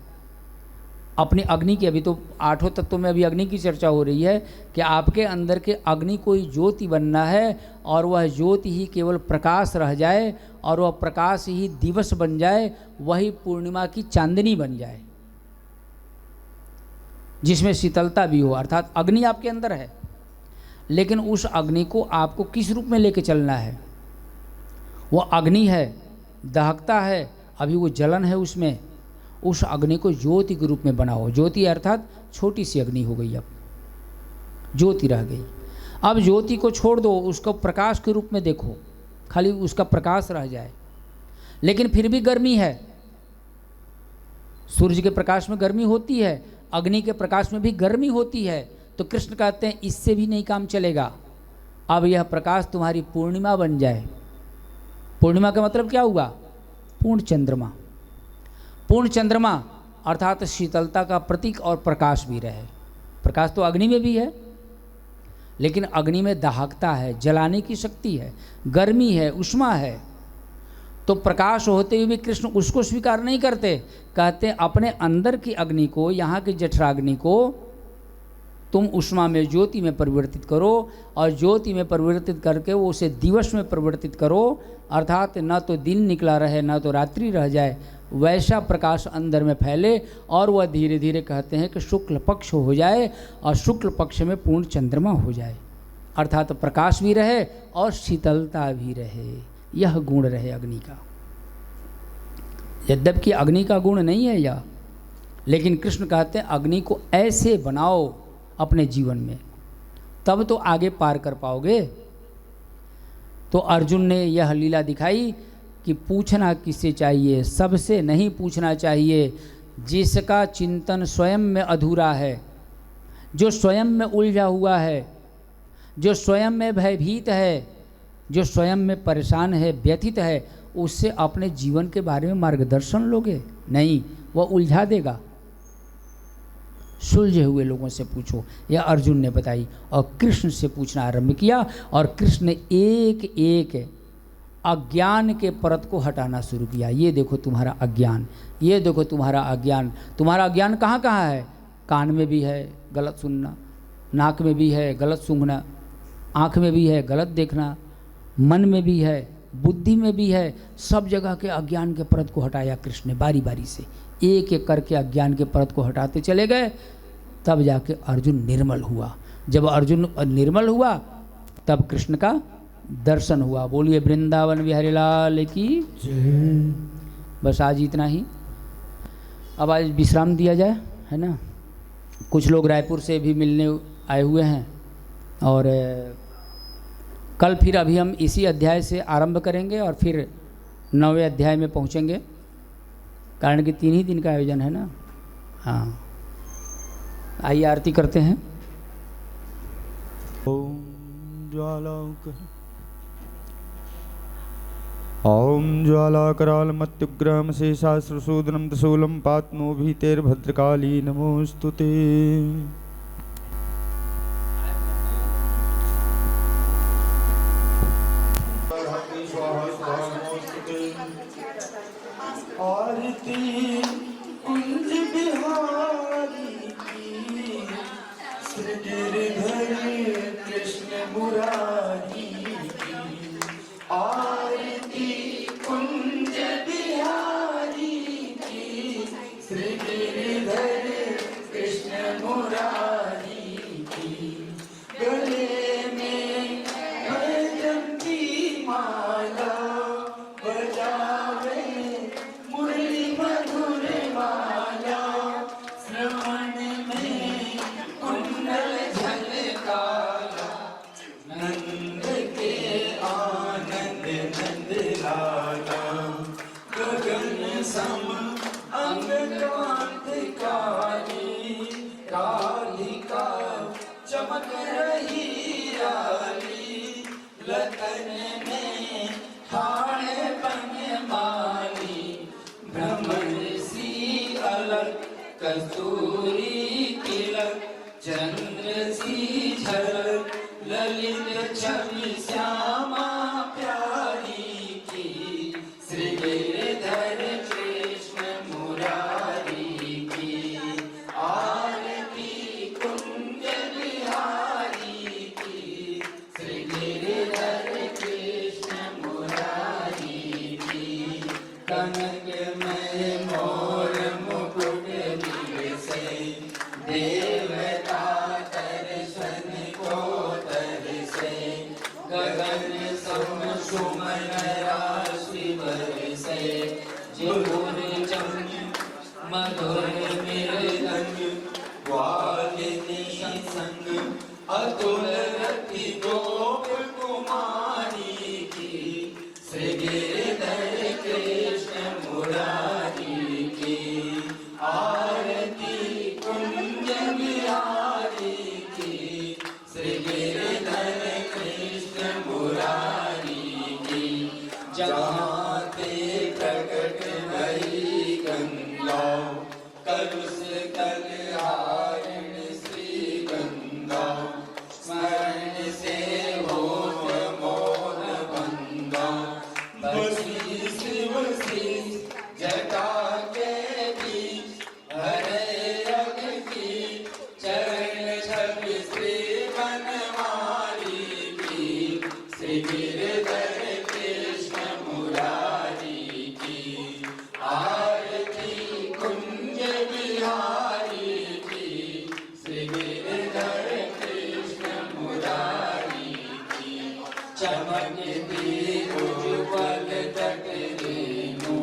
अपनी अग्नि की, अभी तो 8 तत्वों में अभी अग्नि की चर्चा हो रही है कि आपके अंदर के अग्नि को ही ज्योति बनना है, और वह ज्योति ही केवल प्रकाश रह जाए, और वह प्रकाश ही दिवस बन जाए, वही पूर्णिमा की चांदनी बन जाए, जिसमें शीतलता भी हो। अर्थात अग्नि आपके अंदर है, लेकिन उस अग्नि को आपको किस रूप में लेके चलना है? वह अग्नि है, दहकता है, अभी वो जलन है उसमें, उस अग्नि को ज्योति के रूप में बनाओ। ज्योति अर्थात छोटी सी अग्नि हो गई, अब ज्योति रह गई। अब ज्योति को छोड़ दो, उसको प्रकाश के रूप में देखो, खाली उसका प्रकाश रह जाए। लेकिन फिर भी गर्मी है, सूर्य के प्रकाश में गर्मी होती है, अग्नि के प्रकाश में भी गर्मी होती है। तो कृष्ण कहते हैं इससे भी नहीं काम चलेगा, अब यह प्रकाश तुम्हारी पूर्णिमा बन जाए। पूर्णिमा का मतलब क्या हुआ? पूर्ण चंद्रमा। पूर्ण चंद्रमा अर्थात शीतलता का प्रतीक और प्रकाश भी रहे। प्रकाश तो अग्नि में भी है, लेकिन अग्नि में दाहकता है, जलाने की शक्ति है, गर्मी है, उष्मा है। तो प्रकाश होते हुए भी कृष्ण उसको स्वीकार नहीं करते, कहते अपने अंदर की अग्नि को, यहाँ की जठराग्नि को तुम उष्मा में, ज्योति में परिवर्तित करो, और ज्योति में परिवर्तित करके वो उसे दिवस में परिवर्तित करो, अर्थात न तो दिन निकला रहे न तो रात्रि रह जाए, वैसा प्रकाश अंदर में फैले, और वह धीरे धीरे कहते हैं कि शुक्ल पक्ष हो जाए और शुक्ल पक्ष में पूर्ण चंद्रमा हो जाए, अर्थात प्रकाश भी रहे और शीतलता भी रहे। यह गुण रहे अग्नि का। यद्यपि अग्नि का गुण नहीं है यह, लेकिन कृष्ण कहते हैं अग्नि को ऐसे बनाओ अपने जीवन में, तब तो आगे पार कर पाओगे। तो अर्जुन ने यह लीला दिखाई कि पूछना किससे चाहिए, सबसे नहीं पूछना चाहिए। जिसका चिंतन स्वयं में अधूरा है, जो स्वयं में उलझा हुआ है, जो स्वयं में भयभीत है, जो स्वयं में परेशान है, व्यथित है, उससे अपने जीवन के बारे में मार्गदर्शन लोगे? नहीं, वह उलझा देगा। सुलझे हुए लोगों से पूछो, यह अर्जुन ने बताई। और कृष्ण से पूछना आरंभ किया, और कृष्ण ने एक एक अज्ञान के परत को हटाना शुरू किया। ये देखो तुम्हारा अज्ञान, ये देखो तुम्हारा अज्ञान। तुम्हारा अज्ञान कहाँ कहाँ है? कान में भी है गलत सुनना, नाक में भी है गलत सूंघना, आँख में भी है गलत देखना, मन में भी है, बुद्धि में भी है। सब जगह के अज्ञान के परत को हटाया कृष्ण ने बारी बारी से, एक एक करके अज्ञान के परत को हटाते चले गए। तब जाके अर्जुन निर्मल हुआ। जब अर्जुन निर्मल हुआ तब कृष्ण का दर्शन हुआ। बोलिए वृंदावन बिहारी लाल की जय। बस आज इतना ही, अब आज विश्राम दिया जाए, है ना। कुछ लोग रायपुर से भी मिलने आए हुए हैं, और कल फिर अभी हम इसी अध्याय से आरंभ करेंगे और फिर 9वें अध्याय में पहुंचेंगे, कारण कि 3 ही दिन का आयोजन है ना। हाँ, आइए आरती करते हैं।
ओम ज्वालाकरालमत्युग्रम शेषाश्रुसूदनं त्रिशूलं पात्नो भीतेर्भद्रकाली नमोस्तुते।
आरती कुंज बिहारी की, श्री गिरधर कृष्ण मुरारी की। आरती कुंज बिहारी की, श्री गिरधर कृष्ण मुरारी की। गले में वैजंती माला बजावे, मुरली मधुर माला श्रवण में कुंडल झलकाला। नंद के आनंद नंद लाला, गगन सम अंग कांत काली। कालिका चमक रही राली, लतन में ठाण बन माली। भ्रमर सी अलग कस्तूरी तिलक, चंद्र सी झलक ललित छवि श्यामा प्यारी की। श्री गिरधर कृष्ण मुरारी की। आरती कुंज बिहारी की, श्री गिरधर कृष्ण मुरारी की। कनकमय मोर मुकुट विलसे, देवता दर्शन को तरसे। गगन कलुष कलहारिण श्री गंगा स्मरण से होत मोह भंगा बसी शिव शीश जटा के बीच हरे अग की चरण छवि श्री बनमाली की श्री गिरधर कृष्ण मुरारी की आरती कुंज बिहारी की श्री गिरधर कृष्ण मुरारी की चमकती उज्ज्वल तट रेणु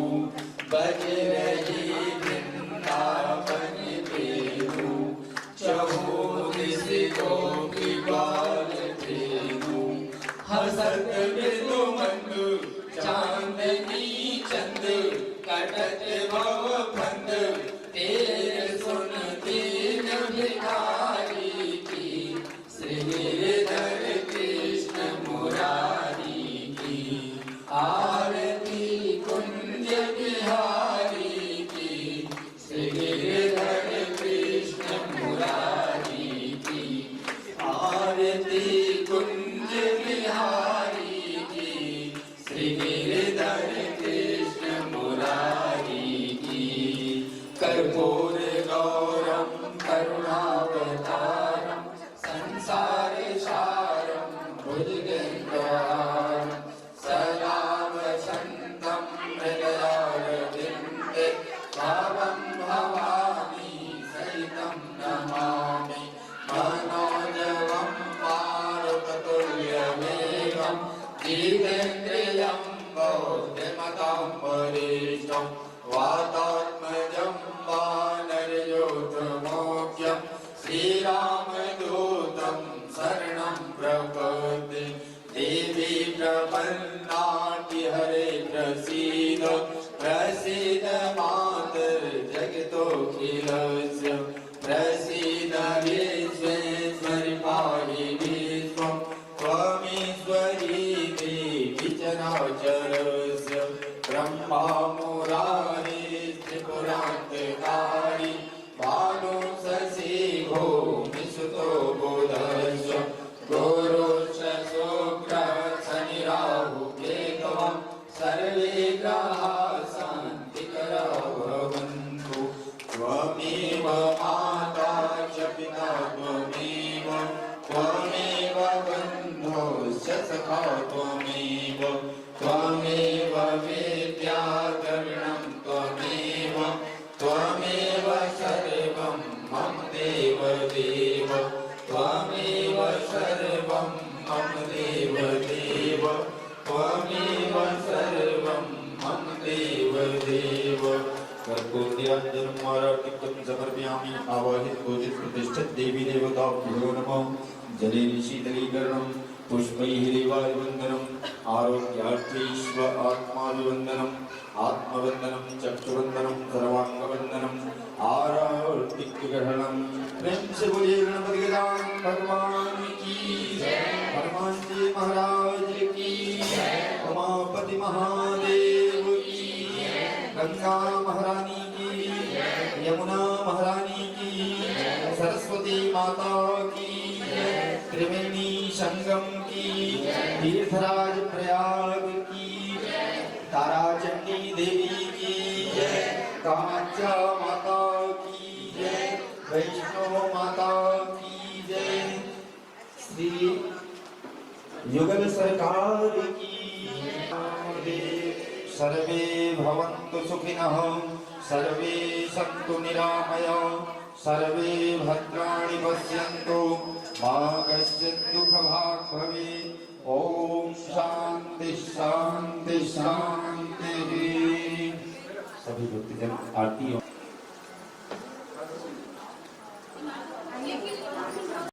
बज रही वृंदावन वेणु चहु दिश गोपी बाल धेनु हसत मृदु मंदु चांदनी चंद कटत भव फंद तेरे सुन दीन भिखारी की श्री गिरधर कृष्ण मुरारी की आरती कुंज बिहारी की श्री गिरधर कृष्ण मुरारी की आरती कुंज बिहारी की श्री गिरधर कृष्ण मुरारी की कर्पूर गौरम करुणावतारम संसार सारम भुजगेन्द्रहारम सदा वसन्तं हृदयारविन्दे भावं भवामि सहितं नमामि मनोजवं पार्वतुल्यवेगं जितेन्द्रियं बौद्धिमतां वरिष्ठं वातात्मजं वानरयोधमोख्यं श्रीरामदूतं शरणं प्रपद्ये देवी प्रपन्नाति हरे प्रसीद प्रसीद मातर्जगतोऽखिलस्य प्रसीद विश्वेश्वरि पाहि विश्वं त्वमीश्वरी देवी चराचरस्य ब्रह्मा मुरारी त्रिपुरान्तकारी भानु शशि भूमिसुतो बुधस्य गुरुश्च शुक्र शनि राहु केतवं सर्वे ग्रहाः शान्तिकरा भवन्तु त्वमेव माता च पिता त्वमेव त्वमेव बन्धुश्च सखा त्वमेव त्वमेव वेद्या द्रविणं त्वमेव त्वमेव सर्वं मम देव देव त्वमेव सर्वं मम देव देव त्वमेव सर्वं मम देव देव कर्पूर्याञ्जनमाराटिकं समर्पयामि आवाहित पूजित प्रतिष्ठित देवी देवताभ्यो नमः जलेन शीतलीकरणं पुष्पैः देवादिवन्दनम् आरोग्यार्थैश्व आत्माभिवन्दनम् आत्मवन्दनं चक्षुवन्दनं सर्वाङ्गवन्दनम् आरार्तिकग्रहणं प्रेम से बोलिए गणपति गजानन भगवान की जय हनुमान जी महाराज की जय उमापति महादेव की जय गंगा महारानी की जय यमुना महारानी की जय सरस्वती माता की जय त्रिवेणी संगम की जय तीर्थराज प्रयाग की जय ताराचंडी देवी की जय कामाख्या माता की जय वैष्णो माता की जय श्री युगल सरकार की जय सर्वे भवन्तु सुखिनः सर्वे सन्तु निरामयाः सर्वे भद्राणि पश्यन्तु मा कश्चित् दुःखभाग् भवेत् ओम शांति शांति शांति। सभी भक्तजन आरती